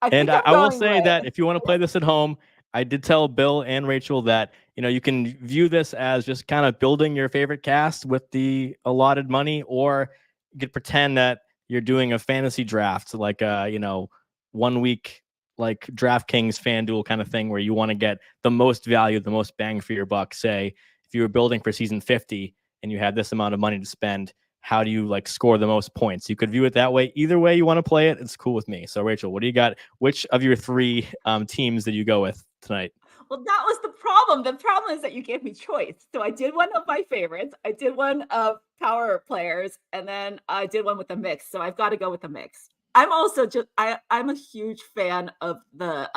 I will say that if you want to play this at home, I did tell Bill and Rachel that, you know, you can view this as just kind of building your favorite cast with the allotted money, or you could pretend that you're doing a fantasy draft, like you know, 1 week like DraftKings FanDuel kind of thing, where you want to get the most value, the most bang for your buck. Say if you were building for season 50 and you had this amount of money to spend, how do you like score the most points? You could view it that way. Either way you want to play it, it's cool with me. So Rachel, what do you got? Which of your 3 teams did you go with tonight?
Well, that was the problem. The problem is that you gave me choice. So I did one of my favorites. I did one of power players, and then I did one with a mix. So I've got to go with the mix. I'm also I'm a huge fan of the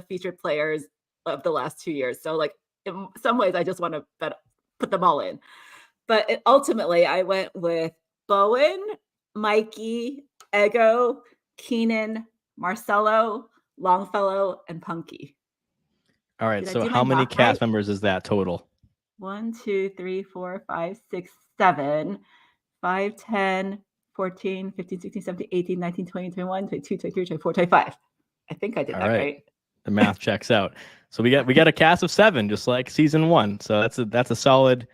featured players of the last 2 years. So like in some ways I just want to put them all in. But ultimately I went with Bowen, Mikey, Ego, Keenan, Marcelo, Longfellow, and Punky.
All right. So how many cast members is that total?
1, 2, 3, 4, 5, 6, 7, 5, 10, 14, 15, 16, 17, 18, 19, 20, 21, 22, 23, 24, 25. I think I did that right.
The math checks out. So we got a cast of 7, just like season 1. So that's a solid,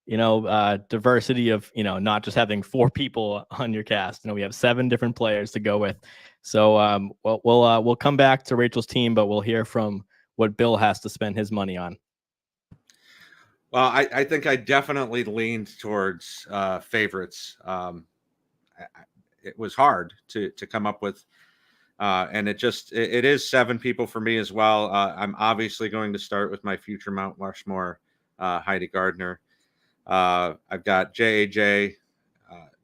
you know, diversity of, you know, not just having 4 people on your cast. You know, we have 7 different players to go with. So we'll come back to Rachel's team, but we'll hear from what Bill has to spend his money on.
Well, I think I definitely leaned towards favorites. It was hard to come up with, and it is 7 people for me as well. I'm obviously going to start with my future Mount Rushmore, Heidi Gardner. I've got JAJ,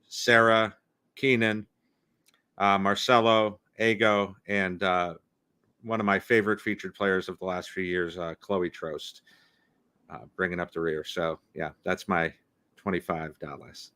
Sarah, Keenan, Marcelo, Ego, and one of my favorite featured players of the last few years, Chloe Trost, bringing up the rear. So yeah, that's my $25.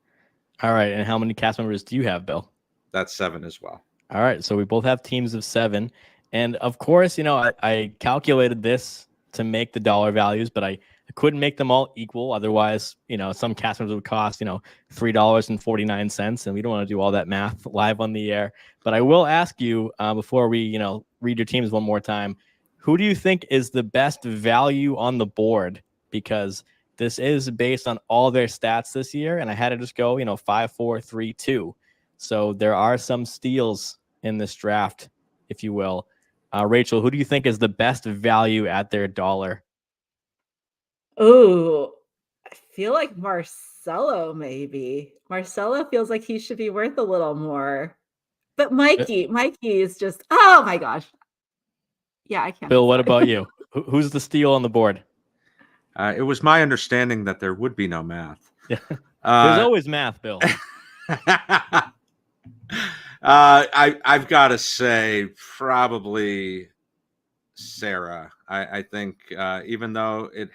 All right. And how many cast members do you have, Bill?
That's 7 as well.
All right. So we both have teams of 7. And of course, you know, I calculated this to make the dollar values, but I couldn't make them all equal. Otherwise, you know, some cast members would cost, you know, $3.49. And we don't want to do all that math live on the air. But I will ask you before we, you know, read your teams one more time, who do you think is the best value on the board? Because this is based on all their stats this year. And I had to just go, you know, 5, 4, 3, 2. So there are some steals in this draft, if you will. Rachel, who do you think is the best value at their dollar?
Oh, I feel like Marcelo, maybe. Marcelo feels like he should be worth a little more. But Mikey is just, oh my gosh. Yeah, I can't.
Bill, what about you? Who's the steal on the board?
It was my understanding that there would be no math.
Yeah. There's always math, Bill.
I've got to say probably Sarah. I think even though it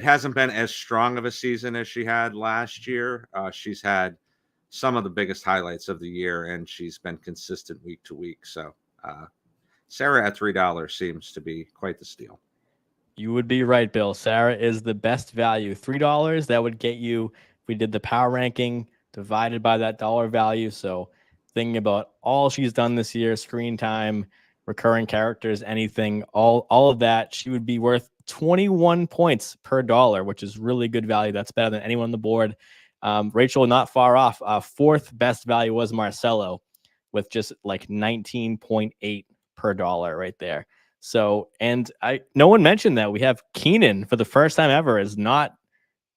hasn't been as strong of a season as she had last year, she's had some of the biggest highlights of the year, and she's been consistent week to week. So Sarah at $3 seems to be quite the steal.
You would be right, Bill. Sarah is the best value. $3, that would get you, if we did the power ranking divided by that dollar value. So thinking about all she's done this year, screen time, recurring characters, anything, all of that, she would be worth 21 points per dollar, which is really good value. That's better than anyone on the board. Rachel, not far off. 4th best value was Marcelo with just like 19.8 per dollar right there. So, and no one mentioned that we have Keenan for the first time ever is not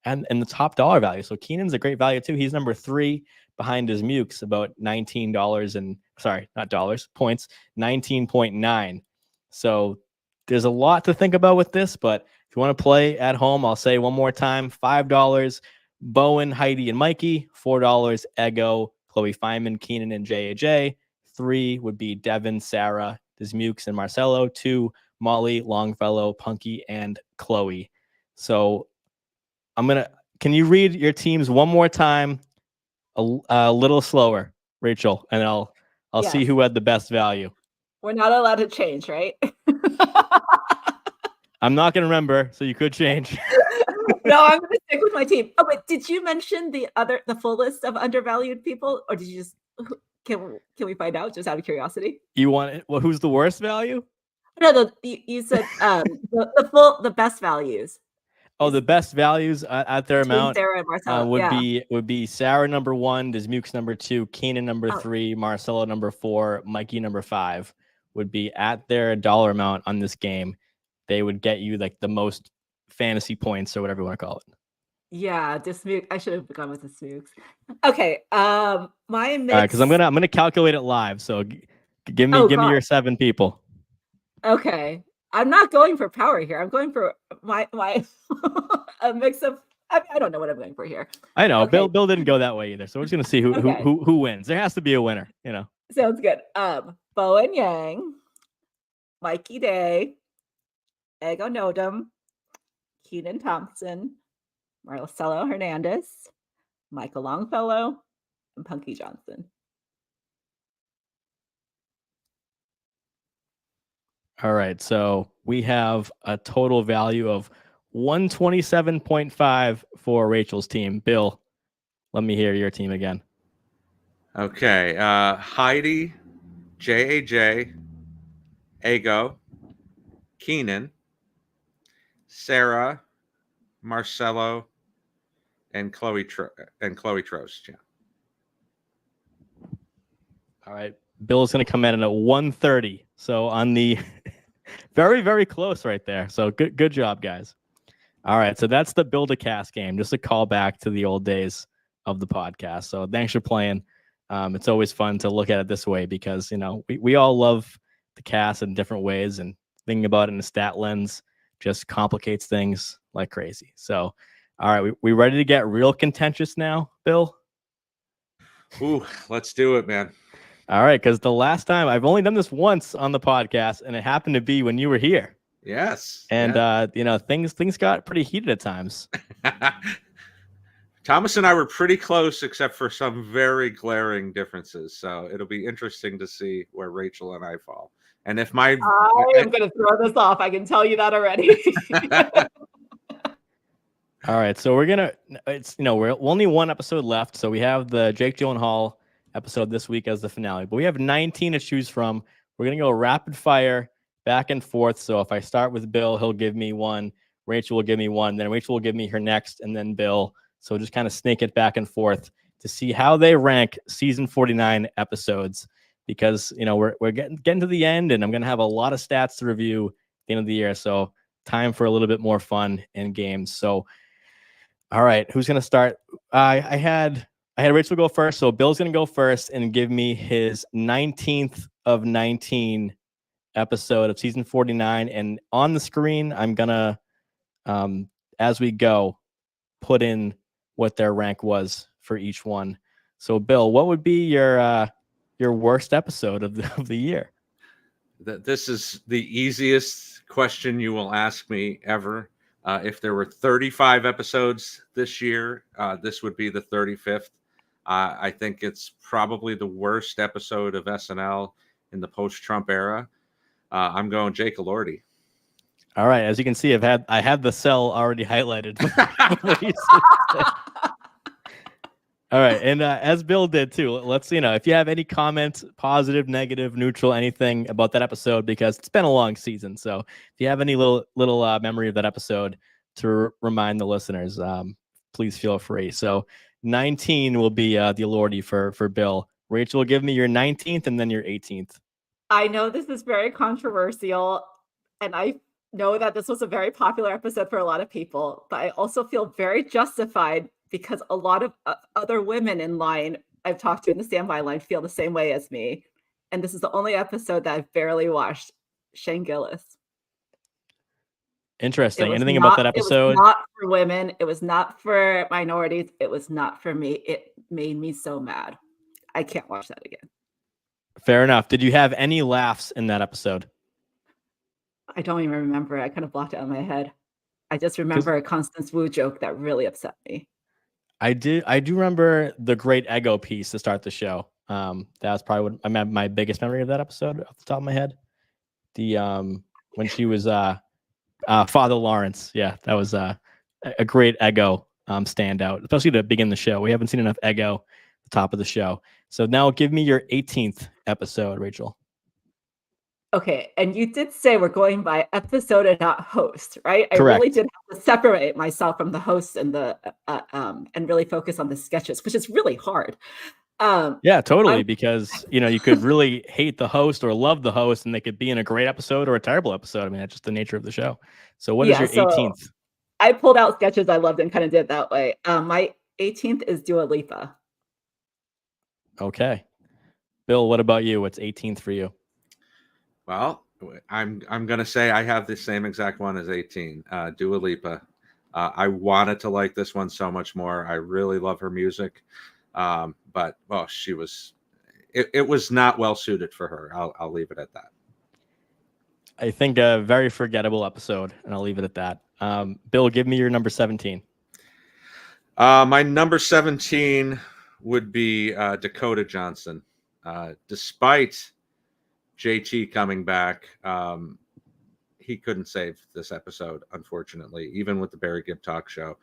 in the top dollar value. So Keenan's a great value too. He's number 3 behind his Mukes, about $19 and not dollars, points, 19.9. So there's a lot to think about with this, but If you want to play at home, I'll say one more time, $5, Bowen, Heidi, and Mikey. $4, Ego, Chloe Feynman, Keenan, and JAJ. 3 would be Devin, Sarah, Dismukes, and Marcelo. 2, Molly, Longfellow, Punky, and Chloe. So can you read your teams one more time, a little slower, Rachel, and I'll see
Yes.
who had the best value.
We're not allowed to change, right?
I'm not going to remember, so you could change.
No, I'm going to stick with my team. Oh, wait, did you mention the full list of undervalued people, or did you just can we find out just out of curiosity?
You want it? Well, who's the worst value?
No, you said the best values.
Oh, the best values at their amount
Sarah and Marcelo,
would be Sarah number 1, Dismukes number 2, Keenan number 3, Marcelo number 4, Mikey number 5 would be at their dollar amount on this game. They would get you like the most fantasy points or whatever you want to call it.
Yeah, Dismukes. I should have gone with Dismukes. Okay, my mix.
Because I'm gonna calculate it live. So give me your 7 people.
Okay, I'm not going for power here. I'm going for my a mix of. I don't know what I'm going for here.
I know.
Okay.
Bill didn't go that way either. So we're just gonna see who wins. There has to be a winner.
Sounds good. Bowen Yang, Mikey Day, Ego Nodum, Keenan Thompson, Marcelo Hernandez, Michael Longfellow, and Punky Johnson.
All right. So we have a total value of 127.5 for Rachel's team. Bill, let me hear your team again.
Okay. Heidi, JAJ, Ego, Keenan, Sarah, Marcelo, and Chloe Trost. Yeah.
All right. Bill's going to come in at 130. So on the very, very close right there. So good job, guys. All right. So that's the Build a Cast game. Just a call back to the old days of the podcast. So thanks for playing. It's always fun to look at it this way because, we all love the cast in different ways, and thinking about it in a stat lens just complicates things like crazy. So, all right, we ready to get real contentious now, Bill?
Ooh, let's do it, man.
All right, because the last time I've only done this once on the podcast, and it happened to be when you were here.
Yes.
And things got pretty heated at times.
Thomas and I were pretty close, except for some very glaring differences. So it'll be interesting to see where Rachel and I fall. And if I
am going to throw this off, I can tell you that already.
All right, so we're only one episode left, so we have the Jake Gyllenhaal episode this week as the finale, but we have 19 to choose from. We're gonna go rapid fire, back and forth. So if I start with Bill, he'll give me one. Rachel will give me one. Then Rachel will give me her next, and then Bill. So just kind of snake it back and forth to see how they rank season 49 episodes, because we're getting to the end, and I'm gonna have a lot of stats to review at the end of the year. So time for a little bit more fun in games. So. All right, who's gonna start? I had Rachel go first, so Bill's gonna go first and give me his 19th of 19 episode of season 49. And on the screen, I'm gonna, as we go, put in what their rank was for each one. So, Bill, what would be your worst episode of the year?
This is the easiest question you will ask me ever. If there were 35 episodes this year, this would be the 35th. I think it's probably the worst episode of SNL in the post-Trump era. I'm going Jake Elordi.
All right, as you can see, I have the cell already highlighted. All right, and as Bill did too, let's if you have any comments, positive, negative, neutral, anything about that episode, because it's been a long season. So if you have any little memory of that episode to remind the listeners, please feel free. So 19 will be the Elordi for Bill. Rachel, give me your 19th and then your 18th.
I know this is very controversial, and I know that this was a very popular episode for a lot of people, but I also feel very justified because a lot of other women in line I've talked to in the standby line feel the same way as me. And this is the only episode that I've barely watched. Shane Gillis.
Interesting. Anything about that episode?
It was not for women. It was not for minorities. It was not for me. It made me so mad. I can't watch that again.
Fair enough. Did you have any laughs in that episode?
I don't even remember. I kind of blocked it out of my head. I just remember a Constance Wu joke that really upset me.
I do remember the great ego piece to start the show. That was probably what my biggest memory of that episode off the top of my head. The when she was Father Lawrence. Yeah, that was a great ego standout, especially to begin the show. We haven't seen enough ego at the top of the show. So now give me your 18th episode, Rachel.
Okay, and you did say we're going by episode and not host, right?
Correct.
I really did have to separate myself from the host and the and really focus on the sketches, which is really hard.
Yeah, totally. Because you could really hate the host or love the host, and they could be in a great episode or a terrible episode. I mean, that's just the nature of the show. So, what is your 18th?
I pulled out sketches I loved and kind of did it that way. My 18th is Dua Lipa.
Okay, Bill, what about you? What's 18th for you?
Well, I'm gonna say I have the same exact one as 18. Dua Lipa. I wanted to like this one so much more. I really love her music, but she was. It was not well suited for her. I'll leave it at that.
I think a very forgettable episode, and I'll leave it at that. Bill, give me your number 17.
My number 17 would be Dakota Johnson. Despite JT coming back, he couldn't save this episode, unfortunately, even with the Barry Gibb talk show.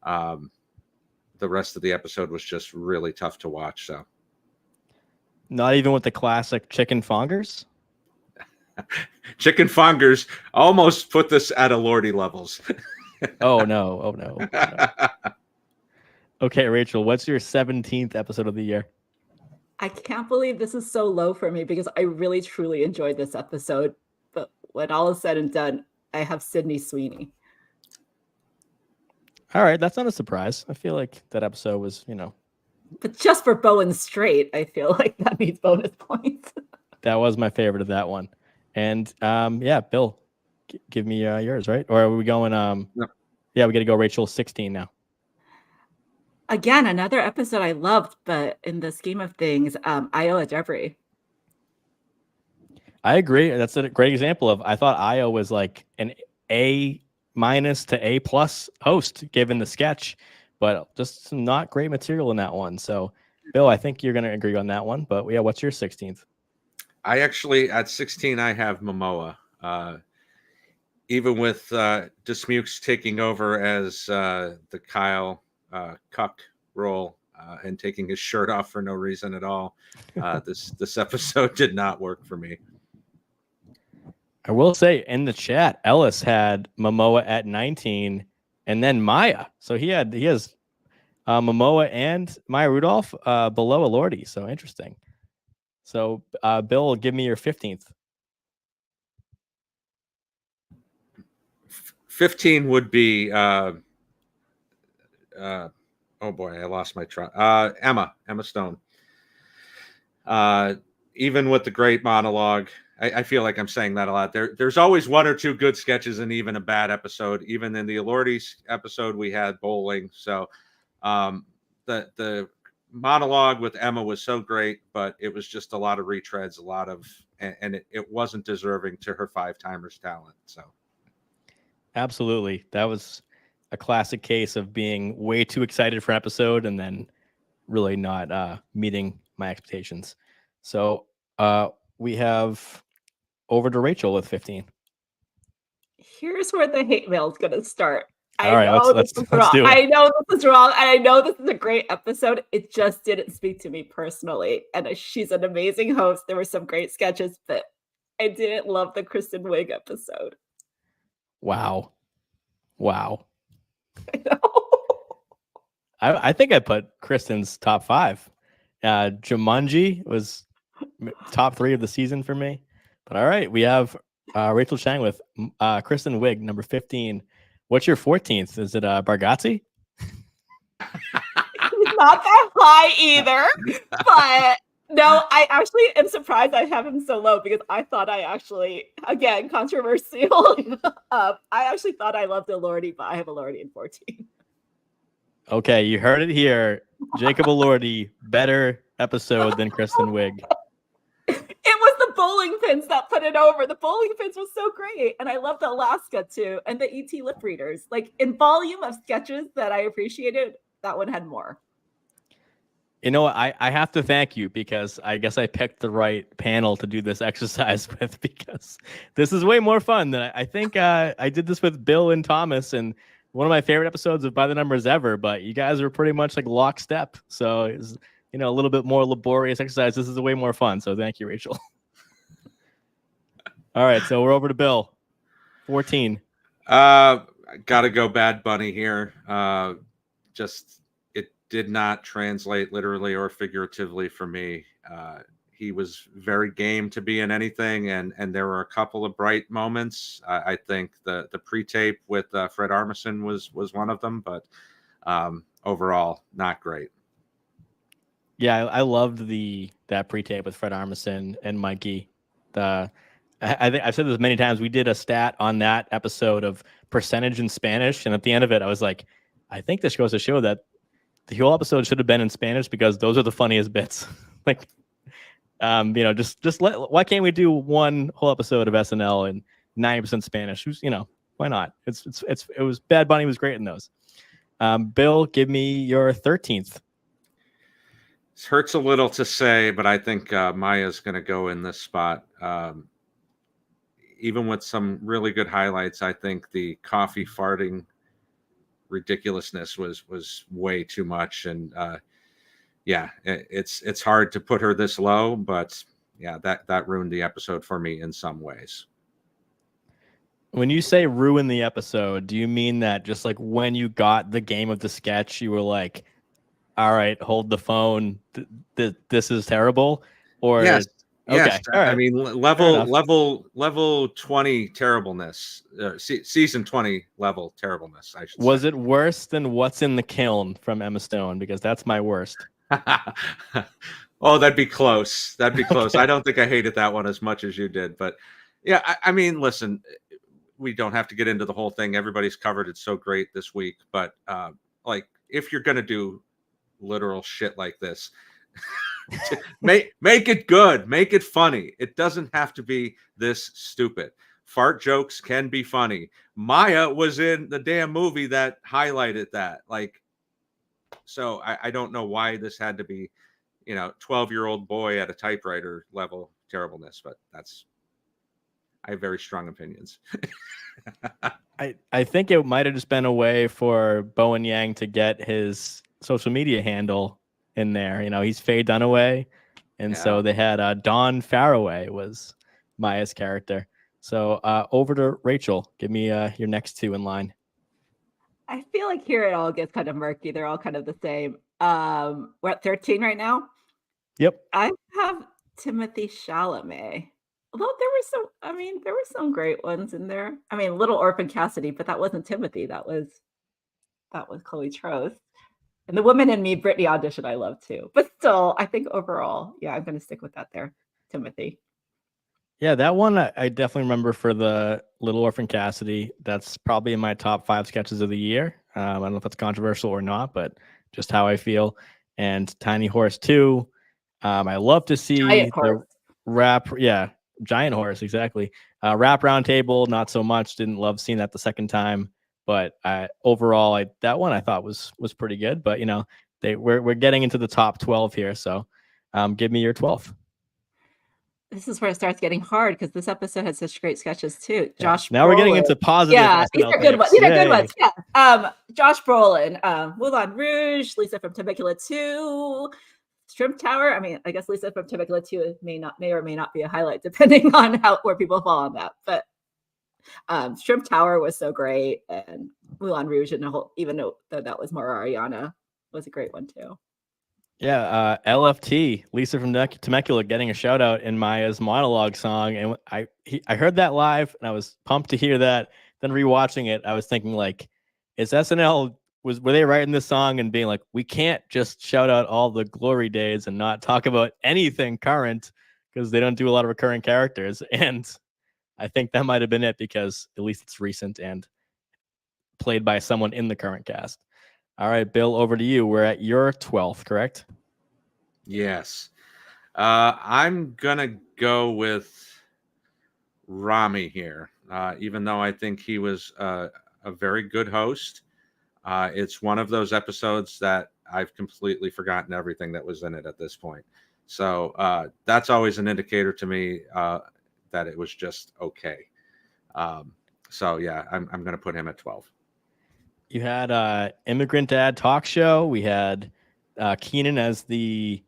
The rest of the episode was just really tough to watch. So,
not even with the classic chicken fongers?
Chicken fongers almost put this at a Lordy levels.
Oh no. Okay, Rachel, what's your 17th episode of the year?
I can't believe this is so low for me because I really truly enjoyed this episode. But when all is said and done, I have Sydney Sweeney.
All right, that's not a surprise. I feel like that episode was,
But just for Bowen Straight, I feel like that needs bonus points.
That was my favorite of that one. And yeah, Bill, give me yours, right? Or are we going?
No.
Yeah, we got to go Rachel 16 now.
Again, another episode I loved, but in the scheme of things, Io Adebri.
I agree. That's a great example of. I thought Io was like an A- to A+ host given the sketch, but just some not great material in that one. So, Bill, I think you're going to agree on that one. But yeah, what's your 16th?
I actually at 16 I have Momoa. Even with Dismukes taking over as the Kyle Cuck role and taking his shirt off for no reason at all, this episode did not work for me.
I will say in the chat, Ellis had Momoa at 19 and then Maya. So he has Momoa and Maya Rudolph below a Lordy. So interesting. So Bill, give me your 15th.
15 would be oh boy, I lost my track. Emma Stone. Even with the great monologue, I feel like I'm saying that a lot. There's always one or two good sketches and even a bad episode. Even in the Elordi's episode, we had bowling. So the monologue with Emma was so great, but it was just a lot of retreads, and it wasn't deserving to her 5-timers talent. So
absolutely, that was a classic case of being way too excited for an episode and then really not meeting my expectations. So we have over to Rachel with 15.
Here's where the hate mail is going to start.
All right, let's do it.
I know this is wrong. And I know this is a great episode. It just didn't speak to me personally. And she's an amazing host. There were some great sketches, but I didn't love the Kristen Wiig episode.
Wow.
I know.
I think I put Kristen's top 5. Jumanji was top 3 of the season for me. But all right, we have Rachel Chang with Kristen Wiig, number 15. What's your 14th? Is it Bargatze?
Not that high either, but No, I actually am surprised I have him so low because I thought I actually, again, controversial. I actually thought I loved Elordi, but I have Elordi in 14.
Okay, you heard it here. Jacob Elordi, better episode than Kristen Wiig.
It was the bowling pins that put it over. The bowling pins was so great. And I loved Alaska too. And the ET lip readers. Like in volume of sketches that I appreciated, that one had more.
You know what? I have to thank you because I guess I picked the right panel to do this exercise with because this is way more fun than I think. I did this with Bill and Thomas and one of my favorite episodes of By the Numbers ever, but you guys are pretty much like lockstep. So it's, a little bit more laborious exercise. This is way more fun. So thank you, Rachel. All right. So we're over to Bill. 14.
Gotta go Bad Bunny here. Just it did not translate literally or figuratively for me. He was very game to be in anything, and there were a couple of bright moments. I think the pre-tape with Fred Armisen was one of them, but overall not great.
Yeah, I loved that pre-tape with Fred Armisen and Mikey. I think I've said this many times. We did a stat on that episode of percentage in Spanish, and at the end of it, I was like, I think this goes to show that the whole episode should have been in Spanish because those are the funniest bits. Like, why can't we do one whole episode of SNL in 90% Spanish? Why not? It was Bad Bunny was great in those. Bill, give me your 13th.
It hurts a little to say, but I think Maya's going to go in this spot. Even with some really good highlights, I think the coffee farting ridiculousness was way too much. And it's hard to put her this low, but yeah, that ruined the episode for me in some ways.
When you say ruin the episode, do you mean that just like when you got the game of the sketch, you were like, all right, hold the phone. This is terrible. Or
yes.
Okay.
Yes.
All right.
I mean, level 20 terribleness, season 20 level terribleness. I should
Was
say.
it worse than What's in the Kiln from Emma Stone? Because that's my worst.
Oh, that'd be close. That'd be close.
Okay.
I don't think I hated that one as much as you did, but yeah, I mean, listen, we don't have to get into the whole thing. Everybody's covered it so great this week, but like if you're gonna do literal shit like this, make it good, make it funny. It doesn't have to be this stupid. Fart jokes can be funny. Maya was in the damn movie that highlighted that. Like, so I don't know why this had to be, 12-year-old boy at a typewriter level terribleness, but I have very strong opinions.
I think it might have just been a way for Bowen Yang to get his social media handle in there. He's Faye Dunaway. And so they had Dawn Faraway was Maya's character. So over to Rachel. Give me your next two in line.
I feel like here it all gets kind of murky. They're all kind of the same. We're at 13 right now.
Yep.
I have Timothy Chalamet. Although there were some great ones in there. I mean, Little Orphan Cassidy, but that wasn't Timothy. That was Chloe Trost. And The Woman in Me, Brittany audition, I love too. But still, I think overall, yeah, I'm going to stick with that there, Timothy.
Yeah, that one I definitely remember for the Little Orphan Cassidy. That's probably in my top 5 sketches of the year. I don't know if that's controversial or not, but just how I feel. And Tiny Horse 2. I love to see the rap. Yeah, Giant Horse, exactly. Rap Roundtable, not so much. Didn't love seeing that the second time. But overall, that one I thought was pretty good. But we're getting into the top 12 here, so give me your 12th.
This is where it starts getting hard because this episode had such great sketches too.
Yeah.
Josh.
Now we're getting into positive.
Yeah, these are good ones. These are good ones. Yeah. Josh Brolin, Moulin Rouge, Lisa from Temecula 2, Shrimp Tower. I mean, I guess Lisa from Temecula 2 may or may not be a highlight depending on where people fall on that. But Shrimp Tower was so great, and Moulin Rouge, and even though that was more Ariana, was a great one too.
Yeah, LFT, Lisa from Temecula, getting a shout out in Maya's monologue song, and I heard that live, and I was pumped to hear that. Then rewatching it, I was thinking like, is SNL were they writing this song and being like, we can't just shout out all the glory days and not talk about anything current because they don't do a lot of recurring characters? And I think that might have been it, because at least it's recent and played by someone in the current cast. All right, Bill, over to you. We're at your 12th, correct?
Yes. I'm going to go with Rami here, even though I think he was a very good host. It's one of those episodes that I've completely forgotten everything that was in it at this point. So that's always an indicator to me that it was just okay. So yeah, I'm going to put him at 12.
You had Immigrant Dad Talk Show. We had Keenan as the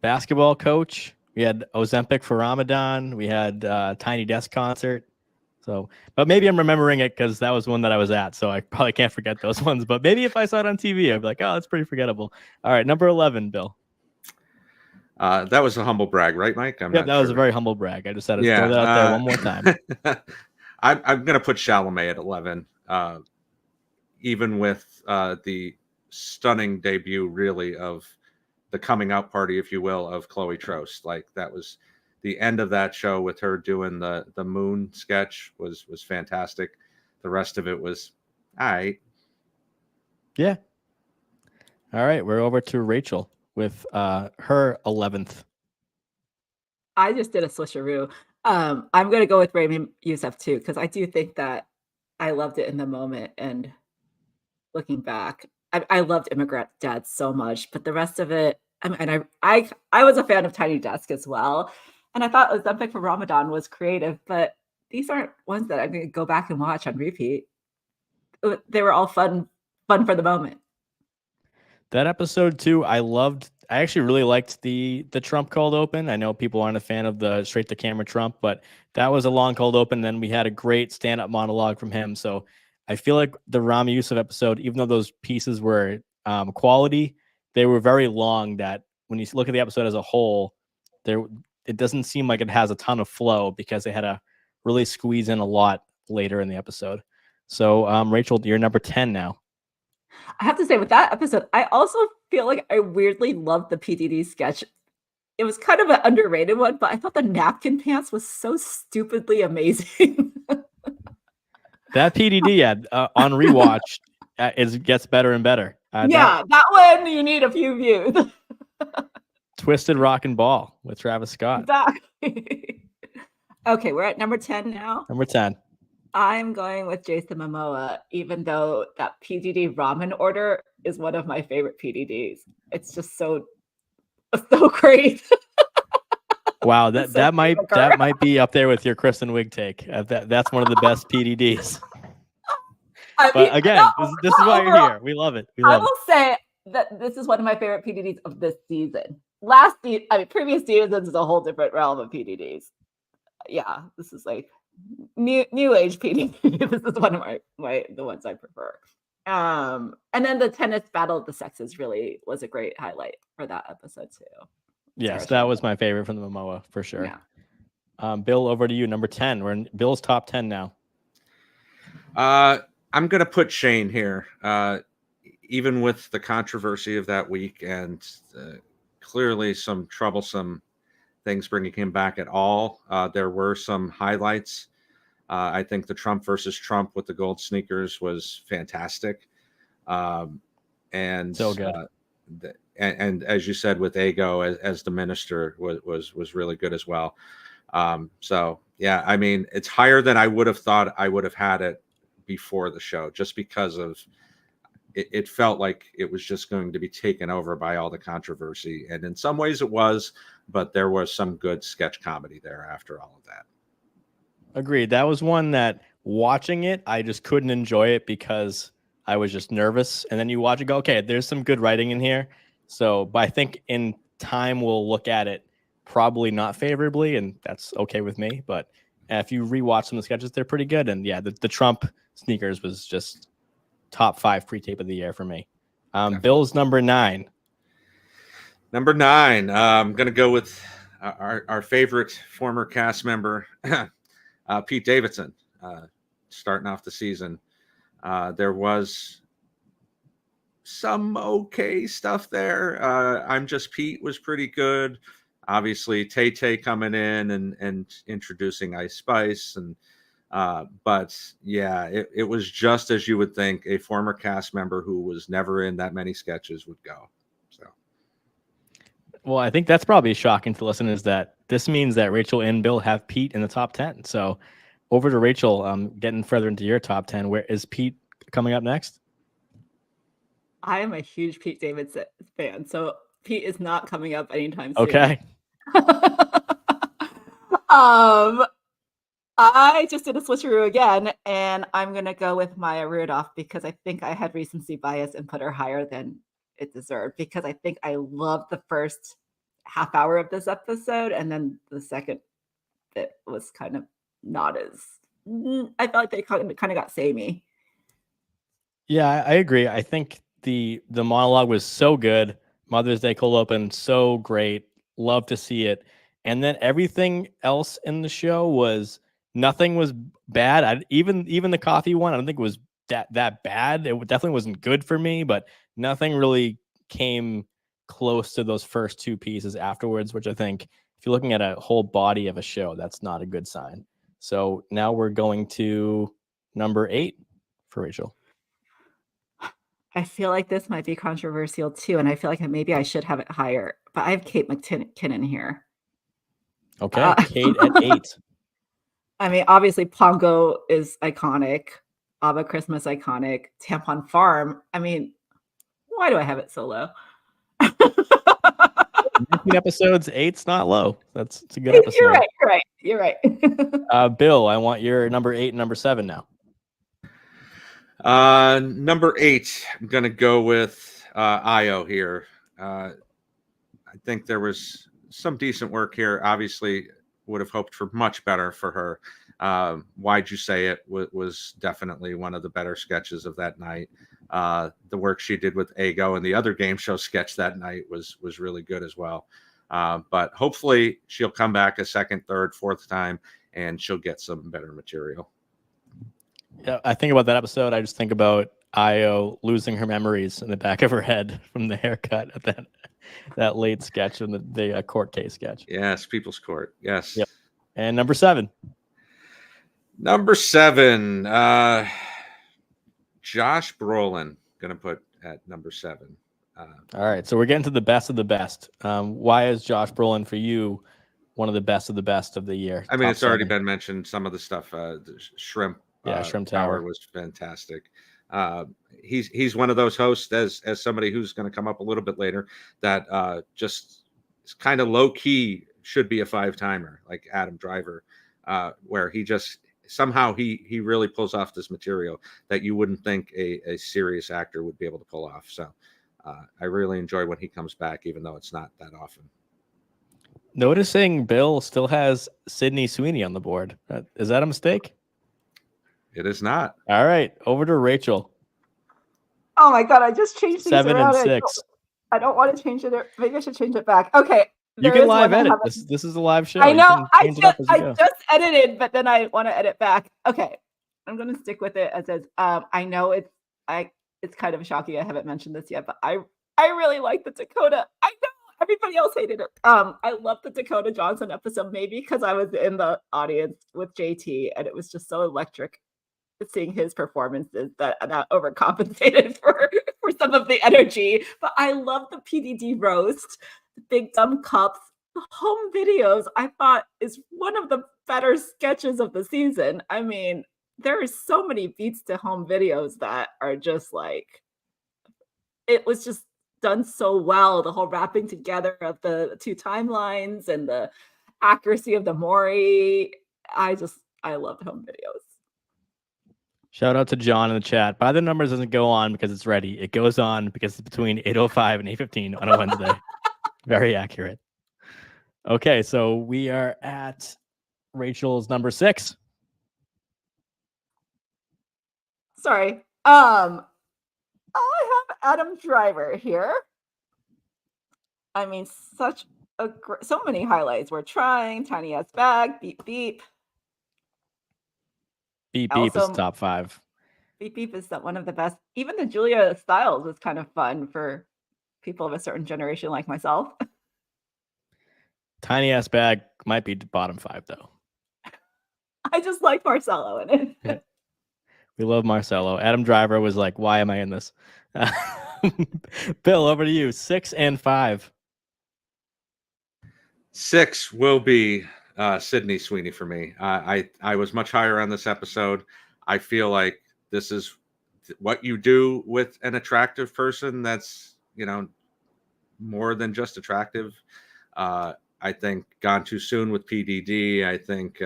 basketball coach. We had Ozempic for Ramadan. We had Tiny Desk Concert. So, but maybe I'm remembering it because that was one that I was at, so I probably can't forget those ones. But maybe if I saw it on TV, I'd be like, oh, that's pretty forgettable. All right, number 11, Bill.
That was a humble brag, right, Mike?
Yeah, that was a very humble brag. I just had to
Yeah,
throw that out there one more time.
I'm going to put Chalamet at 11, even with the stunning debut, really, of the coming out party, if you will, of Chloe Trost. Like, that was the end of that show with her doing the moon sketch was fantastic. The rest of it was all right.
Yeah. All right, we're over to Rachel with her 11th.
I just did a switcheroo. I'm going to go with Raymond Youssef too, because I do think that I loved it in the moment. And looking back, I loved Immigrant Dad so much, but the rest of it, and I was a fan of Tiny Desk as well, and I thought Ozempic for Ramadan was creative, but these aren't ones that I'm going to go back and watch on repeat. They were all fun for the moment.
That episode too, I actually really liked the Trump cold open. I know people aren't a fan of the straight to camera Trump, but that was a long cold open. Then we had a great stand-up monologue from him. So I feel like the Rami Youssef episode, even though those pieces were quality, they were very long, that when you look at the episode as a whole, it doesn't seem like it has a ton of flow because they had to really squeeze in a lot later in the episode. So Rachel, you're number 10 now.
I have to say, with that episode, I also feel like I weirdly loved the PDD sketch. It was kind of an underrated one, but I thought the napkin pants was so stupidly amazing.
That PDD on rewatch gets better and better.
That one you need a few views.
Twisted Rock and Ball with Travis Scott.
Exactly. Okay, we're at number 10 now.
Number 10.
I'm going with Jason Momoa, even though that PDD ramen order is one of my favorite PDDs. It's just so great.
Wow, that might be up there with your Kristen Wiig take. That's one of the best PDDs. But again, this is why you're here. We love it.
I will say that this is one of my favorite PDDs of this season. Previous seasons is a whole different realm of PDDs. Yeah, this is like new age PDD. This is one of the ones I prefer. And then the tennis battle of the sexes really was a great highlight for that episode too.
Yes, that was my favorite from the Momoa for sure. Yeah. Bill, over to you. Number 10. We're in Bill's top 10 now.
I'm going to put Shane here, even with the controversy of that week and clearly some troublesome things bringing him back at all. There were some highlights. I think the Trump versus Trump with the gold sneakers was fantastic. And
so good.
And as you said, with Ego as the minister was really good as well. So yeah, I mean, it's higher than I would have thought I would have had it before the show, just because of it felt like it was just going to be taken over by all the controversy. And in some ways it was, but there was some good sketch comedy there after all of that.
Agreed. That was one that watching it, I just couldn't enjoy it because I was just nervous. And then you watch it, go, okay, there's some good writing in here. So, but I think in time we'll look at it probably not favorably, and that's okay with me. But if you rewatch some of the sketches, they're pretty good. And yeah, the Trump sneakers was just top 5 pre-tape of the year for me. Bill's number 9.
Number 9, I'm going to go with our favorite former cast member, Pete Davidson, starting off the season. There was some okay stuff there. I'm Just Pete was pretty good. Obviously, Tay Tay coming in and introducing Ice Spice, and but yeah, it was just as you would think a former cast member who was never in that many sketches would go. So,
Well, I think that's probably shocking to listeners that this means that Rachel and Bill have Pete in the top 10. So over to Rachel, getting further into your top 10. Where is Pete coming up next?
I am a huge Pete Davidson fan, so Pete is not coming up anytime soon.
Okay.
I just did a switcheroo again, and I'm gonna go with Maya Rudolph because I think I had recency bias and put her higher than it deserved, because I think I loved the first half hour of this episode, and then the second bit was kind of not as. I felt like they kind of got samey.
Yeah, I agree. I think the monologue was so good. Mother's Day cold open, so great. Love to see it. And then everything else in the show was nothing was bad. Even the coffee one, I don't think it was that bad. It definitely wasn't good for me, but nothing really came close to those first two pieces afterwards, which I think if you're looking at a whole body of a show, that's not a good sign. So now we're going to number 8 for Rachel.
I feel like this might be controversial too, and I feel like maybe I should have it higher, but I have Kate McKinnon here.
Okay, Kate at 8.
I mean, obviously Pongo is iconic, ABBA Christmas iconic, Tampon Farm. I mean, why do I have it so low?
19 episodes, 8's not low. That's a good episode.
You're right.
Bill, I want your number 8 and number 7 now.
Number 8, I'm gonna go with Io here. I think there was some decent work here. Obviously, would have hoped for much better for her. Why'd You Say It was definitely one of the better sketches of that night. The work she did with Ego and the other game show sketch that night was really good as well. But hopefully she'll come back a second, third, fourth time, and she'll get some better material.
Yeah, I think about that episode. I just think about Io losing her memories in the back of her head from the haircut at that late sketch in the court case sketch.
Yes, People's Court. Yes.
Yep. And number 7.
Number 7, Josh Brolin, gonna put at number 7.
All right, so we're getting to the best of the best. Why is Josh Brolin for you one of the best of the year?
I mean, it's already been mentioned. Some of the stuff, the Shrimp.
Shrimp Tower
was fantastic. He's one of those hosts, as somebody who's going to come up a little bit later, that just is kind of low key should be a 5-timer like Adam Driver, where he just somehow he really pulls off this material that you wouldn't think a serious actor would be able to pull off. So I really enjoy when he comes back, even though it's not that often.
Noticing Bill still has Sydney Sweeney on the board. Is that a mistake?
It is not.
All right, over to Rachel.
Oh my God, I just changed these
7
around.
and 6.
I don't want to change it. Maybe I should change it back. Okay.
You can live edit. This is a live show.
I know. I
just
edited, but then I want to edit back. Okay. I'm going to stick with it as is. I know it's kind of shocking. I haven't mentioned this yet, but I really like the Dakota. I know everybody else hated it. I love the Dakota Johnson episode, maybe because I was in the audience with JT and it was just so electric seeing his performances that overcompensated for some of the energy. But I love the PDD roast, the big dumb cups, the home videos. I thought is one of the better sketches of the season. I mean, there are so many beats to home videos that are just like, it was just done so well. The whole wrapping together of the two timelines and the accuracy of the Maury. I love home videos.
Shout out to John in the chat. By the Numbers doesn't go on because it's ready. It goes on because it's between 8:05 and 8:15 on a Wednesday. Very accurate. Okay, so we are at Rachel's number 6.
Sorry. I have Adam Driver here. I mean, so many highlights. We're trying. Tiny ass bag. Beep beep.
Beep beep
Also,
is top 5.
Beep Beep is one of the best. Even the Julia Stiles is kind of fun for people of a certain generation like myself.
Tiny Ass Bag might be bottom 5 though.
I just like Marcello in it.
Yeah. We love Marcello. Adam Driver was like, why am I in this? Bill, over to you. 6 and 5.
6 will be Sydney Sweeney for me. I was much higher on this episode. I feel like this is what you do with an attractive person that's, more than just attractive. I think Gone Too Soon with PDD. I think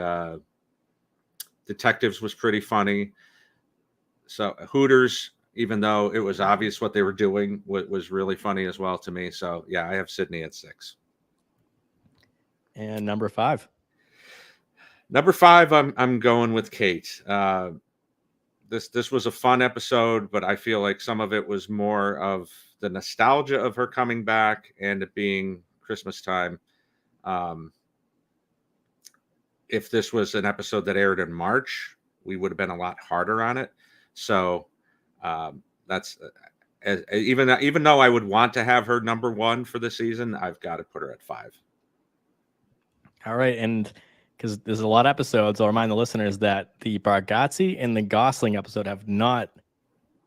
Detectives was pretty funny. So Hooters, even though it was obvious what they were doing, was really funny as well to me. So yeah, I have Sydney at 6.
And number 5.
Number 5, I'm going with Kate. This was a fun episode, but I feel like some of it was more of the nostalgia of her coming back and it being Christmas time. If this was an episode that aired in March, we would have been a lot harder on it. So that's even though I would want to have her number 1 for the season, I've got to put her at 5.
All right, and because there's a lot of episodes, I'll remind the listeners that the Bargatze and the Gosling episode have not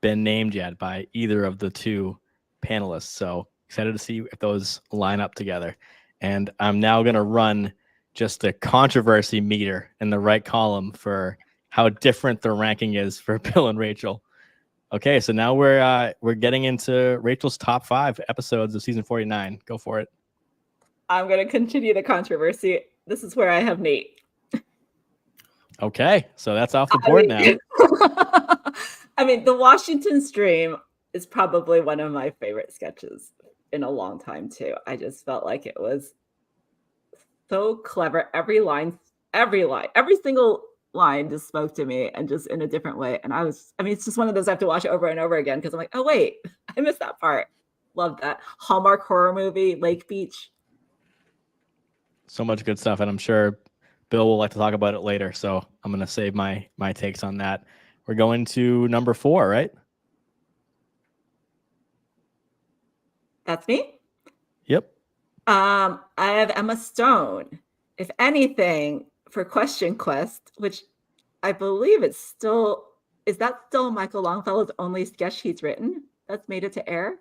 been named yet by either of the two panelists. So excited to see if those line up together. And I'm now going to run just the controversy meter in the right column for how different the ranking is for Bill and Rachel. Okay, so now we're getting into Rachel's top 5 episodes of season 49. Go for it.
I'm going to continue the controversy. This is where I have Nate.
Okay, so that's off the board now.
I mean, the Washington Stream is probably one of my favorite sketches in a long time, too. I just felt like it was so clever. Every single line just spoke to me and just in a different way. And it's just one of those I have to watch over and over again because I'm like, oh, wait, I missed that part. Love that. Hallmark horror movie, Lake Beach.
So much good stuff. And I'm sure Bill will like to talk about it later. So I'm going to save my takes on that. We're going to number 4, right?
That's me?
Yep.
I have Emma Stone. If anything, for Question Quest, which I believe is that still Michael Longfellow's only sketch he's written that's made it to air?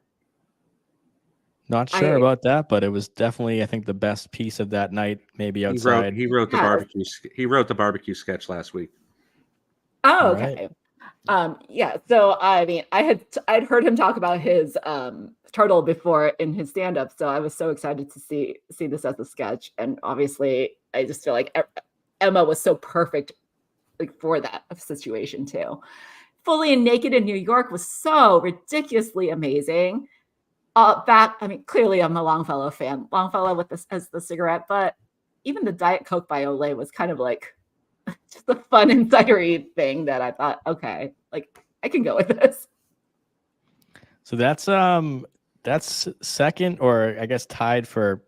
Not sure about that, but it was definitely, I think, the best piece of that night, maybe outside.
He wrote the barbecue. He wrote the barbecue sketch last week.
Oh, okay. Right. Yeah. So I mean, I'd heard him talk about his turtle before in his stand-up, so I was so excited to see this as a sketch. And obviously, I just feel like Emma was so perfect, like, for that situation too. Fully and Naked in New York was so ridiculously amazing. Clearly I'm a Longfellow fan. Longfellow with this as the cigarette, but even the Diet Coke by Olay was kind of like just a fun insidery thing that I thought, okay, like I can go with this.
So that's second, or I guess tied for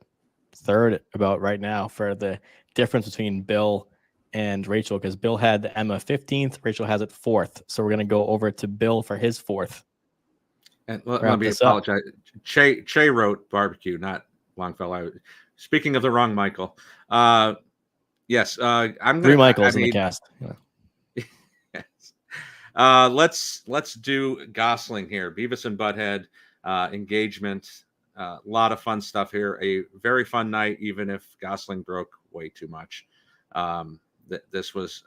third about right now for the difference between Bill and Rachel, because Bill had the Emma 15th, Rachel has it 4th. So we're gonna go over to Bill for his 4th.
And let me apologize. Che wrote barbecue, not Longfellow. Speaking of the wrong Michael, yes, I'm gonna,
3 Michaels in the cast. Yeah.
Yes. Let's do Gosling here. Beavis and Butthead engagement. A lot of fun stuff here. A very fun night, even if Gosling broke way too much. This was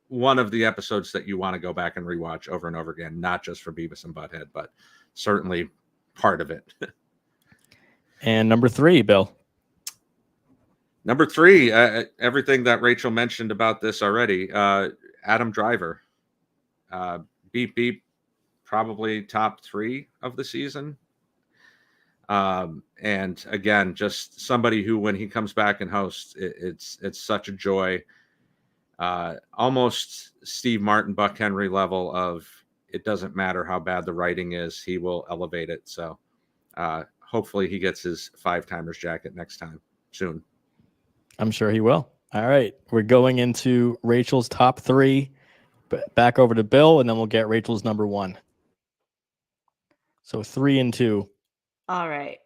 one of the episodes that you want to go back and rewatch over and over again, not just for Beavis and Butthead, but certainly part of it.
And number 3, Bill.
Number 3, everything that Rachel mentioned about this already. Adam Driver. Beep Beep, probably top 3 of the season. And again, just somebody who, when he comes back and hosts, it's such a joy. Almost Steve Martin, Buck Henry level of, it doesn't matter how bad the writing is, he will elevate it. So hopefully he gets his 5-timers jacket next time soon.
I'm sure he will. All right. We're going into Rachel's top 3. back over to Bill, and then we'll get Rachel's number 1. So 3 and 2.
All right.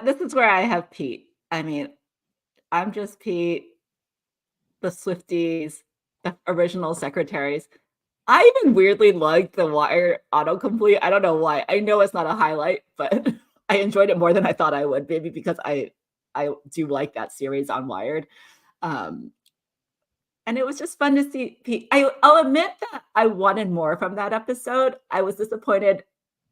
This is where I have Pete. I mean, I'm just Pete, the Swifties, the original secretaries. I even weirdly liked the Wire autocomplete. I don't know why. I know it's not a highlight, but I enjoyed it more than I thought I would, maybe because I do like that series on Wired. And it was just fun to see Pete. I'll admit that I wanted more from that episode. I was disappointed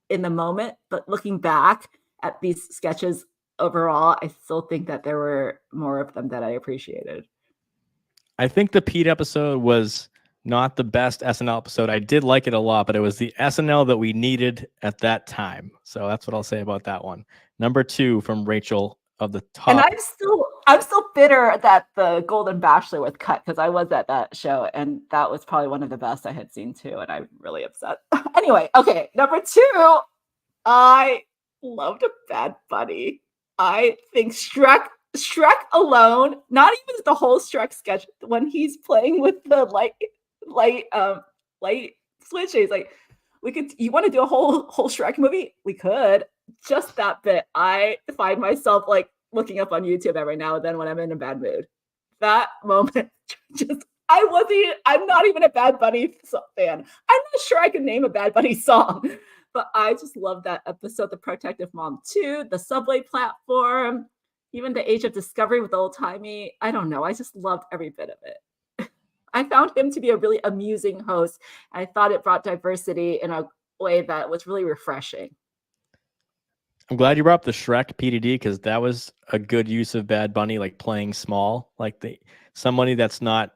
in the moment, but looking back at these sketches overall, I still think that there were more of them that I appreciated.
I think the Pete episode was not the best SNL episode. I did like it a lot, but it was the SNL that we needed at that time. So that's what I'll say about that one. Number 2 from Rachel of the top.
And I'm still bitter that the Golden Bachelor was cut because I was at that show and that was probably one of the best I had seen too, and I'm really upset. Anyway, okay, number 2, I loved a Bad Bunny. I think Shrek alone, not even the whole Shrek sketch, when he's playing with the light switch, he's like, you want to do a whole Shrek movie? We could. Just that bit, I find myself like looking up on YouTube every now and then when I'm in a bad mood. That moment, I'm not even a Bad Bunny fan. I'm not sure I can name a Bad Bunny song, but I just love that episode. The Protective Mom 2, the subway platform, even the Age of Discovery with Old Timey. I don't know. I just loved every bit of it. I found him to be a really amusing host. I thought it brought diversity in a way that was really refreshing.
I'm glad you brought up the Shrek PDD because that was a good use of Bad Bunny, like playing small, like somebody that's not,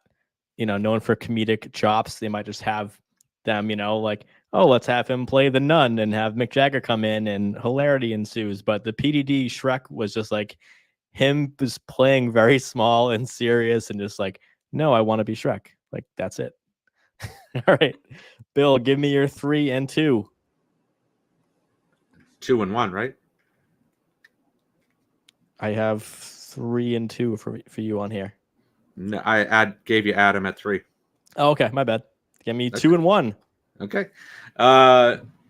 known for comedic chops. They might just have them, like, oh, let's have him play the nun and have Mick Jagger come in and hilarity ensues. But the PDD Shrek was just like him was playing very small and serious and just like, no, I want to be Shrek. Like, that's it. All right, Bill, give me your 3 and 2.
2 and 1, right?
I have 3 and 2 for you on here.
No, I gave you Adam at 3.
Oh, okay, my bad. Give me 2 and 1.
Okay.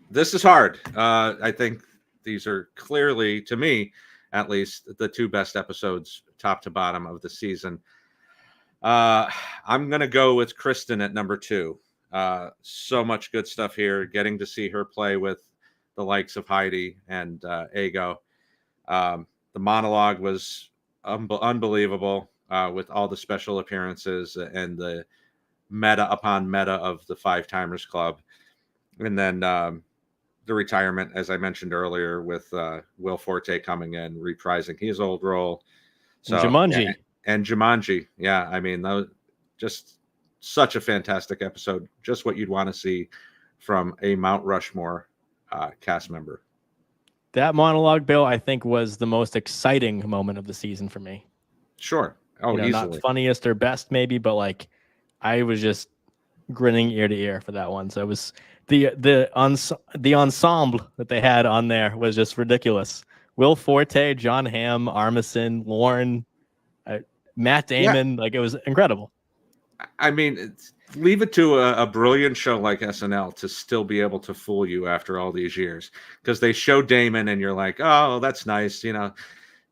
This is hard. I think these are clearly, to me, at least, the 2 best episodes, top to bottom, of the season. I'm going to go with Kristen at number 2. So much good stuff here. Getting to see her play with the likes of Heidi and Ego. The monologue was unbelievable with all the special appearances and the meta upon meta of the 5-Timers Club. And then the retirement, as I mentioned earlier, with Will Forte coming in, reprising his old role. So,
Jumanji.
And Jumanji. Yeah, I mean, that was just such a fantastic episode. Just what you'd want to see from a Mount Rushmore cast member.
That monologue, Bill, I think was the most exciting moment of the season for me.
Sure. Oh, easily.
Not funniest or best maybe, but like I was just grinning ear to ear for that one. So it was the ensemble that they had on there was just ridiculous. Will Forte, John Hamm, Armisen, Lorne, Matt Damon, like it was incredible.
I mean, leave it to a brilliant show like SNL to still be able to fool you after all these years, because they show Damon and you're like, oh, that's nice,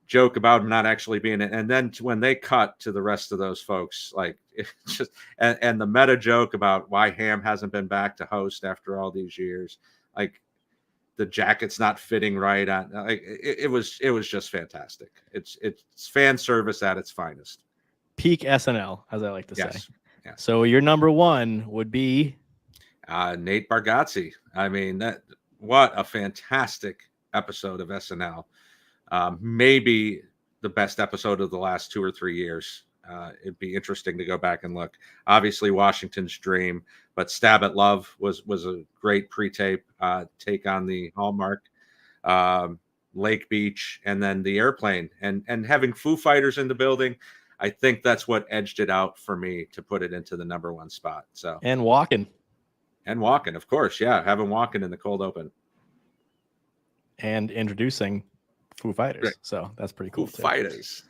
joke about him not actually being it. And then when they cut to the rest of those folks, like it's just, and the meta joke about why Ham hasn't been back to host after all these years, like the jacket's not fitting right on, like it was just fantastic. It's fan service at its finest.
Peak SNL, as I like to say.
Yes.
So your number 1 would be
Nate Bargatze. I mean, what a fantastic episode of SNL. Maybe the best episode of the last 2 or 3 years. It'd be interesting to go back and look. Obviously, Washington's Dream, but Stab at Love was a great pre-tape take on the Hallmark. Lake Beach, and then the airplane, and having Foo Fighters in the building. I think that's what edged it out for me to put it into the number 1 spot. So
and Walken,
of course, yeah, having Walken in the cold open
and introducing Foo Fighters.
Right.
So that's pretty cool.
Foo Fighters.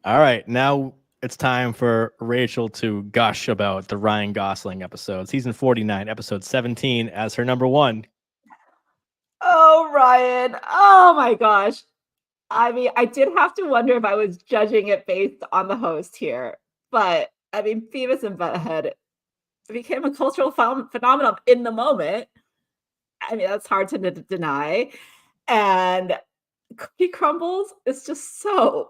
All right, now it's time for Rachel to gush about the Ryan Gosling episode, season 49, episode 17, as her number one.
Oh, Ryan. Oh my gosh. I mean, I did have to wonder if I was judging it based on the host here. But I mean, Beavis and Butthead became a cultural phenomenon in the moment. I mean, that's hard to deny. And Cookie Crumbles is just so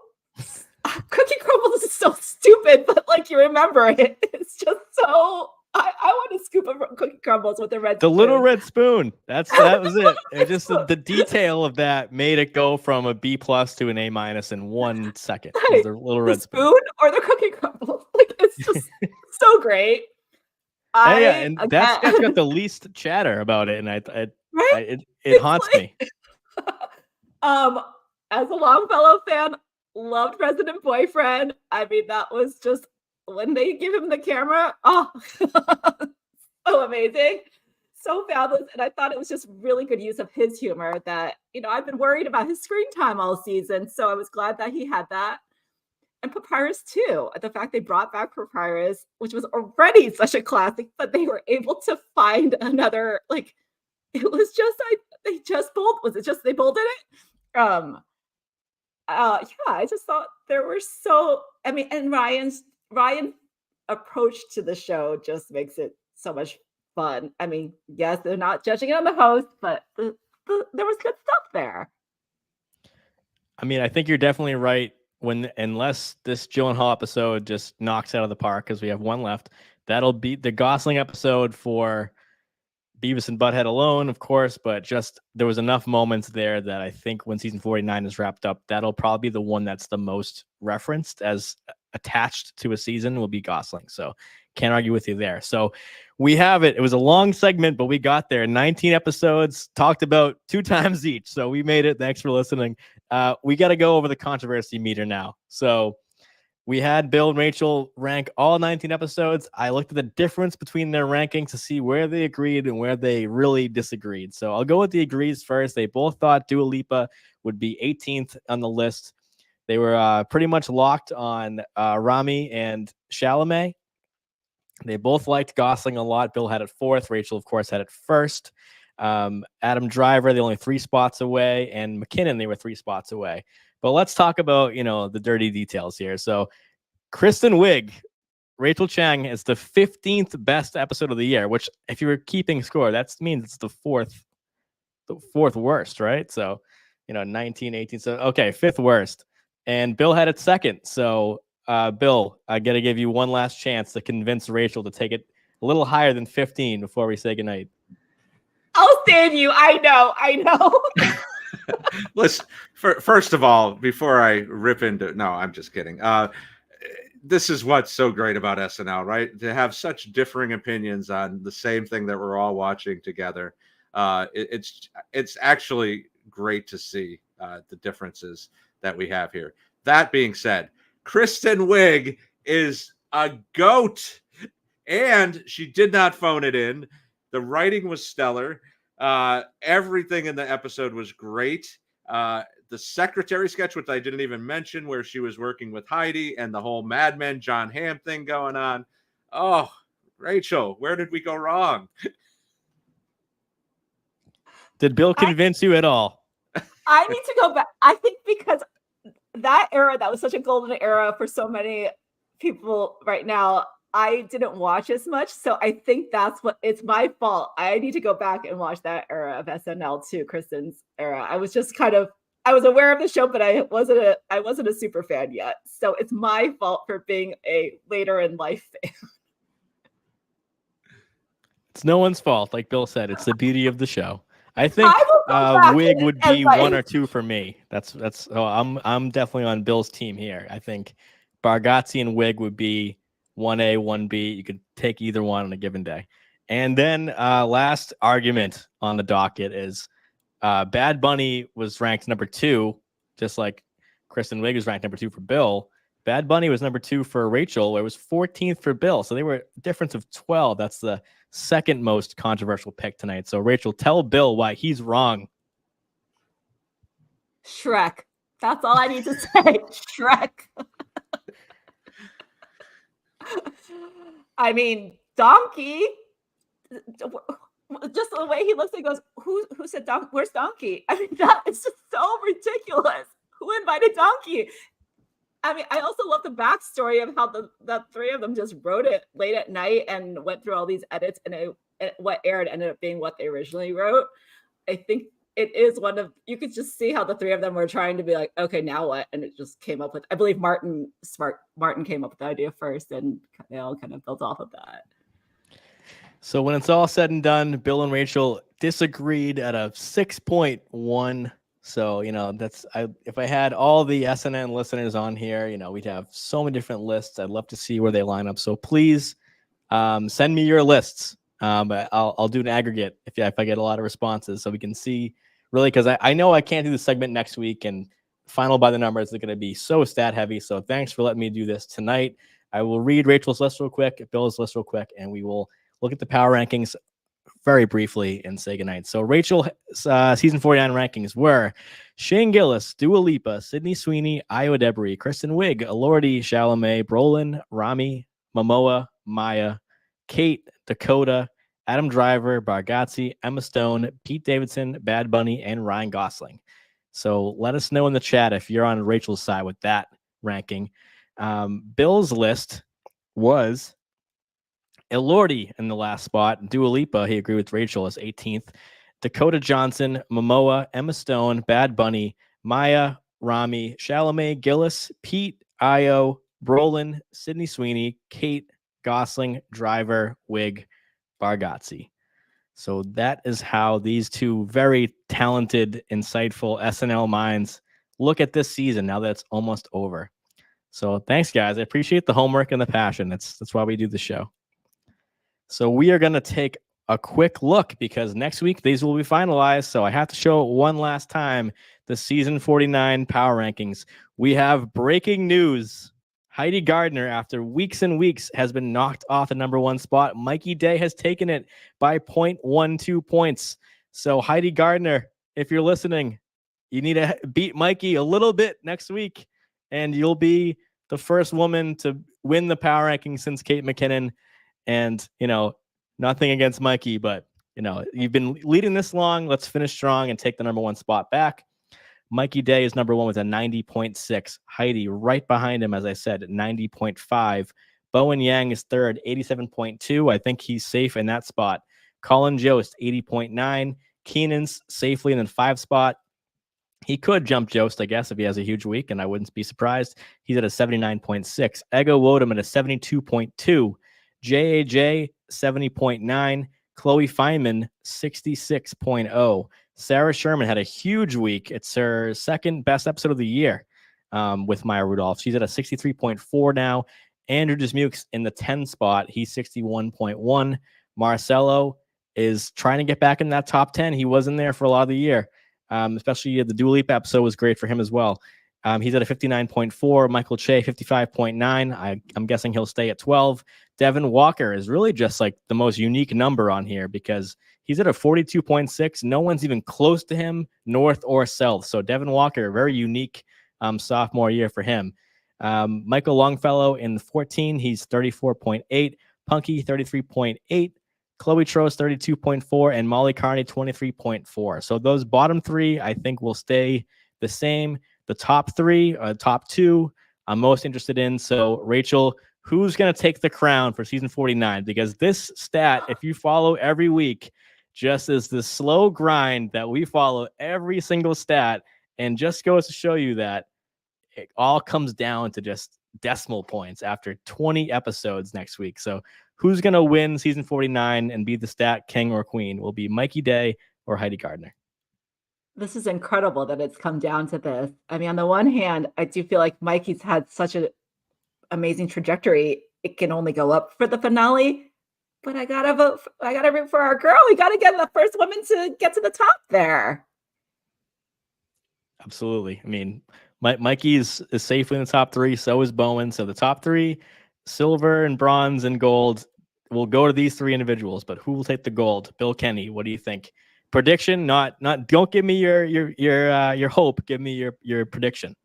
Cookie Crumbles is so stupid, but like you remember it. It's just so I want to scoop of Cookie Crumbles with a red
The
spoon.
little red spoon. That was it. It just the detail of that made it go from a B+ to an A- in 1 second.
Right.
The little
The
red
spoon or the Cookie Crumbles. Like it's just so great.
Yeah, and that sketch got the least chatter about it, and it haunts me.
As a Longfellow fan, loved Resident Boyfriend. I mean, that was just when they give him the camera. Oh, so amazing, so fabulous. And I thought it was just really good use of his humor. That I've been worried about his screen time all season, so I was glad that he had that. And Papyrus too. The fact they brought back Papyrus, which was already such a classic, but they were able to find another. Like it was just they just they bolted it. Yeah, I just thought there were so. I mean, and Ryan's approach to the show just makes it so much fun. I mean, yes, they're not judging it on the host, but there was good stuff there.
I mean, I think you're definitely right. Unless this Gyllenhaal episode just knocks out of the park, because we have one left, that'll be the Gosling episode for Beavis and Butthead alone, of course, but just there was enough moments there that I think when season 49 is wrapped up, that'll probably be the one that's the most referenced as attached to a season will be Gosling. So can't argue with you there. So we have it. It was a long segment, but we got there. 19 episodes, talked about 2 times each. So we made it. Thanks for listening. We got to go over the controversy meter now. So we had Bill and Rachel rank all 19 episodes. I looked at the difference between their rankings to see where they agreed and where they really disagreed. So I'll go with the agrees first. They both thought Dua Lipa would be 18th on the list. They were pretty much locked on Rami and Chalamet. They both liked Gosling a lot. Bill had it 4th. Rachel, of course, had it 1st. Adam Driver, they're only 3 spots away. And McKinnon, they were 3 spots away. But let's talk about, the dirty details here. So Kristen Wiig, Rachel Chang is the 15th best episode of the year, which if you were keeping score, that means it's the fourth worst, right? So, 19, 18. So, okay, 5th worst. And Bill had it 2nd. So, Bill, I got to give you one last chance to convince Rachel to take it a little higher than 15 before we say goodnight.
I'll save you. I know.
Listen, first of all, before I rip into, no, I'm just kidding. This is what's so great about SNL, right? To have such differing opinions on the same thing that we're all watching together. It's actually great to see the differences that we have here. That being said, Kristen Wiig is a goat, and she did not phone it in. The writing was stellar. Everything in the episode was great. The secretary sketch, which I didn't even mention, where she was working with Heidi and the whole Mad Men John Hamm thing going on. Oh, Rachel, where did we go wrong?
Did Bill convince you at all?
I need to go back. I think because that era, that was such a golden era for so many people right now. I didn't watch as much, so I think it's my fault. I need to go back and watch that era of SNL too, Kristen's era. I was just I was aware of the show, but I wasn't a super fan yet. So it's my fault for being a later in life fan.
It's no one's fault. Like Bill said, it's the beauty of the show. I think Wiig would be 1 or 2 for me. I'm definitely on Bill's team here. I think Bargatze and Wiig would be 1A, 1B. You could take either one on a given day. And then last argument on the docket is Bad Bunny was ranked number 2, just like Kristen Wiig was ranked number 2 for Bill. Bad Bunny was number 2 for Rachel. It was 14th for Bill. So they were a difference of 12. That's the 2nd most controversial pick tonight. So Rachel, tell Bill why he's wrong.
Shrek. That's all I need to say. Shrek. I mean, Donkey, just the way he looks, he goes, who said Donkey? Where's Donkey? I mean, that is just so ridiculous. Who invited Donkey? I mean, I also love the backstory of how the three of them just wrote it late at night and went through all these edits, and what aired ended up being what they originally wrote. I think it is one of, you could just see how the three of them were trying to be like, okay, now what? And it just came up with, I believe Martin came up with the idea first, and they all kind of built off of that.
So when it's all said and done, Bill and Rachel disagreed at a 6.1. So, if I had all the SNN listeners on here, we'd have so many different lists. I'd love to see where they line up. So please send me your lists. I'll do an aggregate if I get a lot of responses, so we can see really, because I know I can't do the segment next week, and final by the numbers is going to be so stat heavy. So thanks for letting me do this tonight. I will read Rachel's list real quick, Bill's list real quick, and we will look at the power rankings very briefly and say goodnight. So Rachel, season 49 rankings were Shane Gillis, Dua Lipa, Sydney Sweeney, Io Debris, Kristen Wiig, Elordi, Chalamet, Brolin, Rami, Momoa, Maya, Kate, Dakota, Adam Driver, Bargatze, Emma Stone, Pete Davidson, Bad Bunny, and Ryan Gosling. So let us know in the chat if you're on Rachel's side with that ranking. Bill's list was Elordi in the last spot. Dua Lipa, he agreed with Rachel, as 18th. Dakota Johnson, Momoa, Emma Stone, Bad Bunny, Maya, Rami, Chalamet, Gillis, Pete, Io, Brolin, Sydney Sweeney, Kate, Gosling, Driver, Wiig, Bargatze. So that is how these two very talented, insightful SNL minds look at this season now that it's almost over. So thanks, guys. I appreciate the homework and the passion. That's why we do the show. So we are going to take a quick look, because next week these will be finalized. So I have to show one last time the season 49 power rankings. We have breaking news. Heidi Gardner, after weeks and weeks, has been knocked off the number one spot. Mikey Day has taken it by 0.12 points. So Heidi Gardner, if you're listening, you need to beat Mikey a little bit next week, and you'll be the first woman to win the power ranking since Kate McKinnon. And, nothing against Mikey, but, you've been leading this long. Let's finish strong and take the number one spot back. Mikey Day is number one with a 90.6. Heidi right behind him, as I said, at 90.5. Bowen Yang is third, 87.2. I think he's safe in that spot. Colin Jost, 80.9. Keenan's safely in the 5 spot. He could jump Jost, I guess, if he has a huge week, and I wouldn't be surprised. He's at a 79.6. Ego Wodem at a 72.2. JAJ, 70.9. Chloe Feynman, 66.0. Sarah Sherman had a huge week. It's her second best episode of the year with Maya Rudolph. She's at a 63.4 now. Andrew Dismukes in the 10 spot. He's 61.1. Marcelo is trying to get back in that top 10. He was in there for a lot of the year, especially the Dua Lipa episode was great for him as well. He's at a 59.4. Michael Che, 55.9. I'm guessing he'll stay at 12. Devin Walker is really just like the most unique number on here, because he's at a 42.6. No one's even close to him, north or south. So Devin Walker, very unique sophomore year for him. Michael Longfellow in 14. He's 34.8. Punky, 33.8. Chloe Trost, 32.4. And Molly Carney, 23.4. So those bottom three, I think, will stay the same. The top three, top two, I'm most interested in. So, Rachel, who's going to take the crown for season 49? Because this stat, if you follow every week, just is the slow grind that we follow every single stat, and just goes to show you that it all comes down to just decimal points after 20 episodes next week. So, who's going to win season 49 and be the stat king or queen? Will be Mikey Day or Heidi Gardner?
This is incredible that it's come down to this. I mean, on the one hand, I do feel like Mikey's had such an amazing trajectory. It can only go up for the finale, but I gotta vote. I gotta root for our girl. We gotta get the first woman to get to the top there.
Absolutely. I mean, Mikey is safely in the top three. So is Bowen. So the top three, silver and bronze and gold, will go to these three individuals. But who will take the gold? Bill Kenney, what do you think? Prediction? Not. Don't give me your hope. Give me your prediction.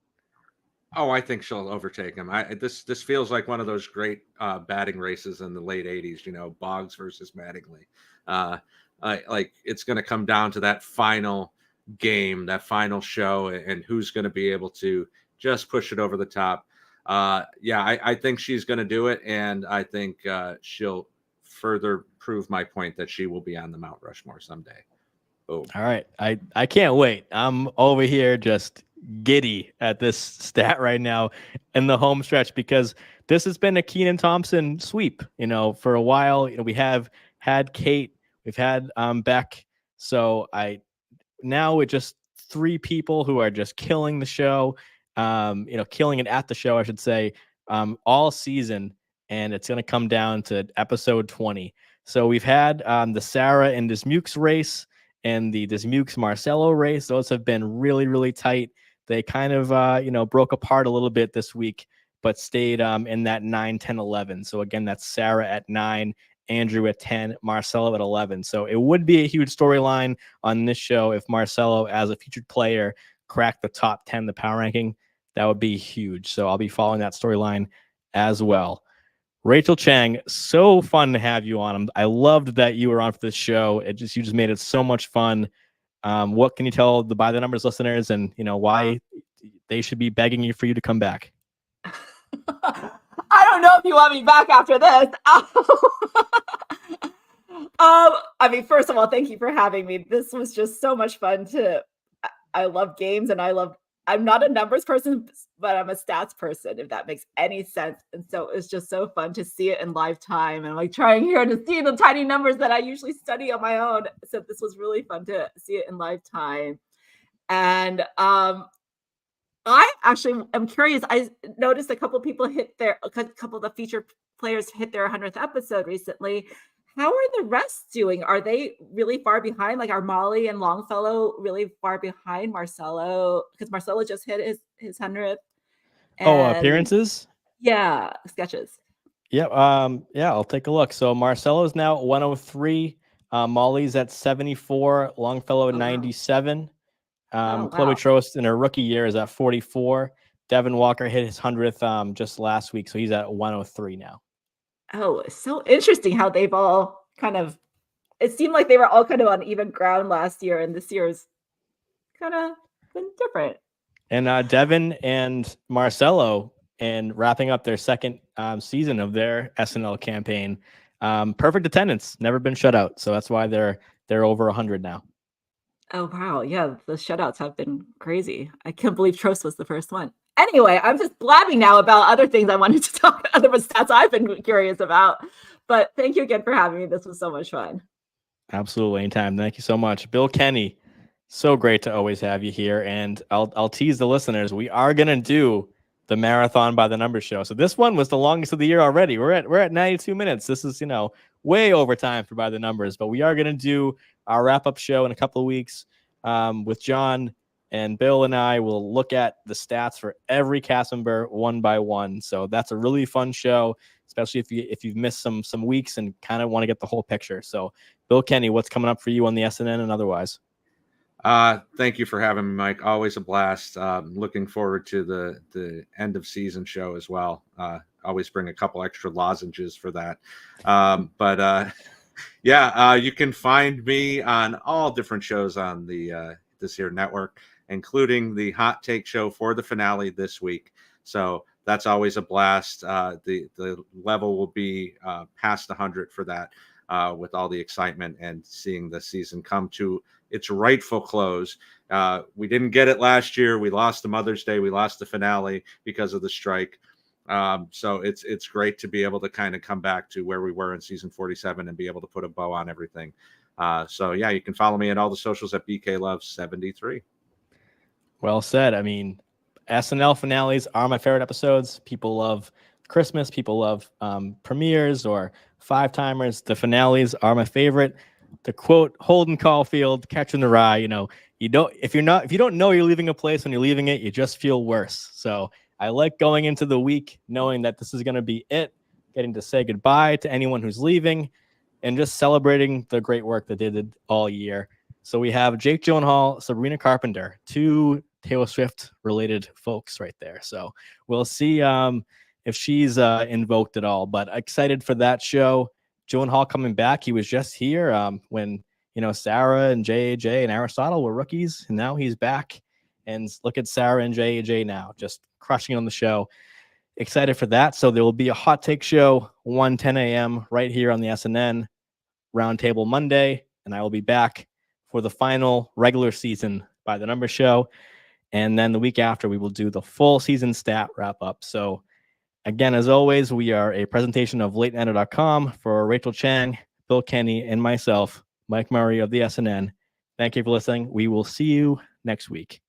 Oh, I think she'll overtake him. This feels like one of those great batting races in the late '80s. You know, Boggs versus Mattingly. Uh, like it's going to come down to that final game, that final show, and who's going to be able to just push it over the top. Yeah, I think she's going to do it, and I think she'll further prove my point that she will be on the Mount Rushmore someday. Oh,
All right. I can't wait. I'm over here just giddy at this stat right now in the home stretch because this has been a Keenan Thompson sweep, for a while. We have had Kate, we've had Beck. So now with just three people who are just killing the show, killing it at the show, I should say, all season. And it's going to come down to episode 20. So we've had the Sarah and Dismukes race and the Dismukes Marcelo race. Those have been really, really tight. They kind of, broke apart a little bit this week, but stayed in that 9, 10, 11. So again, that's Sarah at 9, Andrew at 10, Marcelo at 11. So it would be a huge storyline on this show if Marcelo, as a featured player, cracked the top 10, the power ranking. That would be huge. So I'll be following that storyline as well. Rachel Chang, so fun to have you on. I loved that you were on for this show. You just made it so much fun. What can you tell the By the Numbers listeners, and why they should be begging you for you to come back?
I don't know if you want me back after this. First of all, thank you for having me. This was just so much fun I love games, and I'm not a numbers person, but I'm a stats person, if that makes any sense. And so it's just so fun to see it in live time, and like trying here to see the tiny numbers that I usually study on my own. So this was really fun to see it in live time. And I actually am curious. I noticed a couple of the featured players hit their 100th episode recently. How are the rest doing? Are they really far behind? Like, are Molly and Longfellow really far behind Marcelo? Because Marcelo just hit his 100th.
Appearances?
Yeah, sketches.
Yep. Yeah, I'll take a look. So Marcelo's now at 103. Molly's at 74. Longfellow at 97.
Wow.
Chloe Trost in her rookie year is at 44. Devin Walker hit his 100th just last week, so he's at 103 now.
Oh, it's so interesting how they've all it seemed like they were all kind of on even ground last year, and this year's kind of been different.
And Devin and Marcelo, and wrapping up their second season of their SNL campaign, perfect attendance, never been shut out. So that's why they're over 100 now.
Oh, wow. Yeah, the shutouts have been crazy. I can't believe Trost was the first one. Anyway, I'm just blabbing now about other things I wanted to talk about, other stats I've been curious about. But thank you again for having me. This was so much fun.
Absolutely. Anytime. Thank you so much. Bill Kenney, so great to always have you here. And I'll tease the listeners. We are going to do the Marathon by the Numbers show. So this one was the longest of the year already. We're at 92 minutes. This is, way over time for By the Numbers. But we are going to do our wrap-up show in a couple of weeks with John. And Bill and I will look at the stats for every cast member one by one. So that's a really fun show, especially if you've missed some weeks and kind of want to get the whole picture. So, Bill Kenney, what's coming up for you on the SNN and otherwise?
Thank you for having me, Mike. Always a blast. Looking forward to the end of season show as well. Always bring a couple extra lozenges for that. You can find me on all different shows on the this here network, including the hot take show for the finale this week. So that's always a blast. The level will be past 100 for that, with all the excitement and seeing the season come to its rightful close. We didn't get it last year. We lost the Mother's Day. We lost the finale because of the strike. So it's great to be able to kind of come back to where we were in season 47 and be able to put a bow on everything. You can follow me at all the socials at BKLove73.
Well said. I mean, SNL finales are my favorite episodes. People love Christmas. People love premieres or five-timers. The finales are my favorite. To quote Holden Caulfield, Catching the Rye, if you don't know you're leaving a place when you're leaving it, you just feel worse. So I like going into the week knowing that this is going to be it, getting to say goodbye to anyone who's leaving, and just celebrating the great work that they did all year. So we have Jake Gyllenhaal, Sabrina Carpenter, two Taylor Swift related folks right there. So we'll see if she's invoked at all. But excited for that show. Gyllenhaal coming back. He was just here when Sarah and JAJ and Aristotle were rookies, and now he's back. And look at Sarah and JAJ now, just crushing it on the show. Excited for that. So there will be a hot take show 1:10 a.m. right here on the SNN Roundtable Monday, and I will be back for the final regular season By The Numbers show. And then the week after, we will do the full season stat wrap up. So again, as always, we are a presentation of LateNighter.com for Rachel Chang, Bill Kenney, and myself, Mike Murray of the SNN. Thank you for listening. We will see you next week.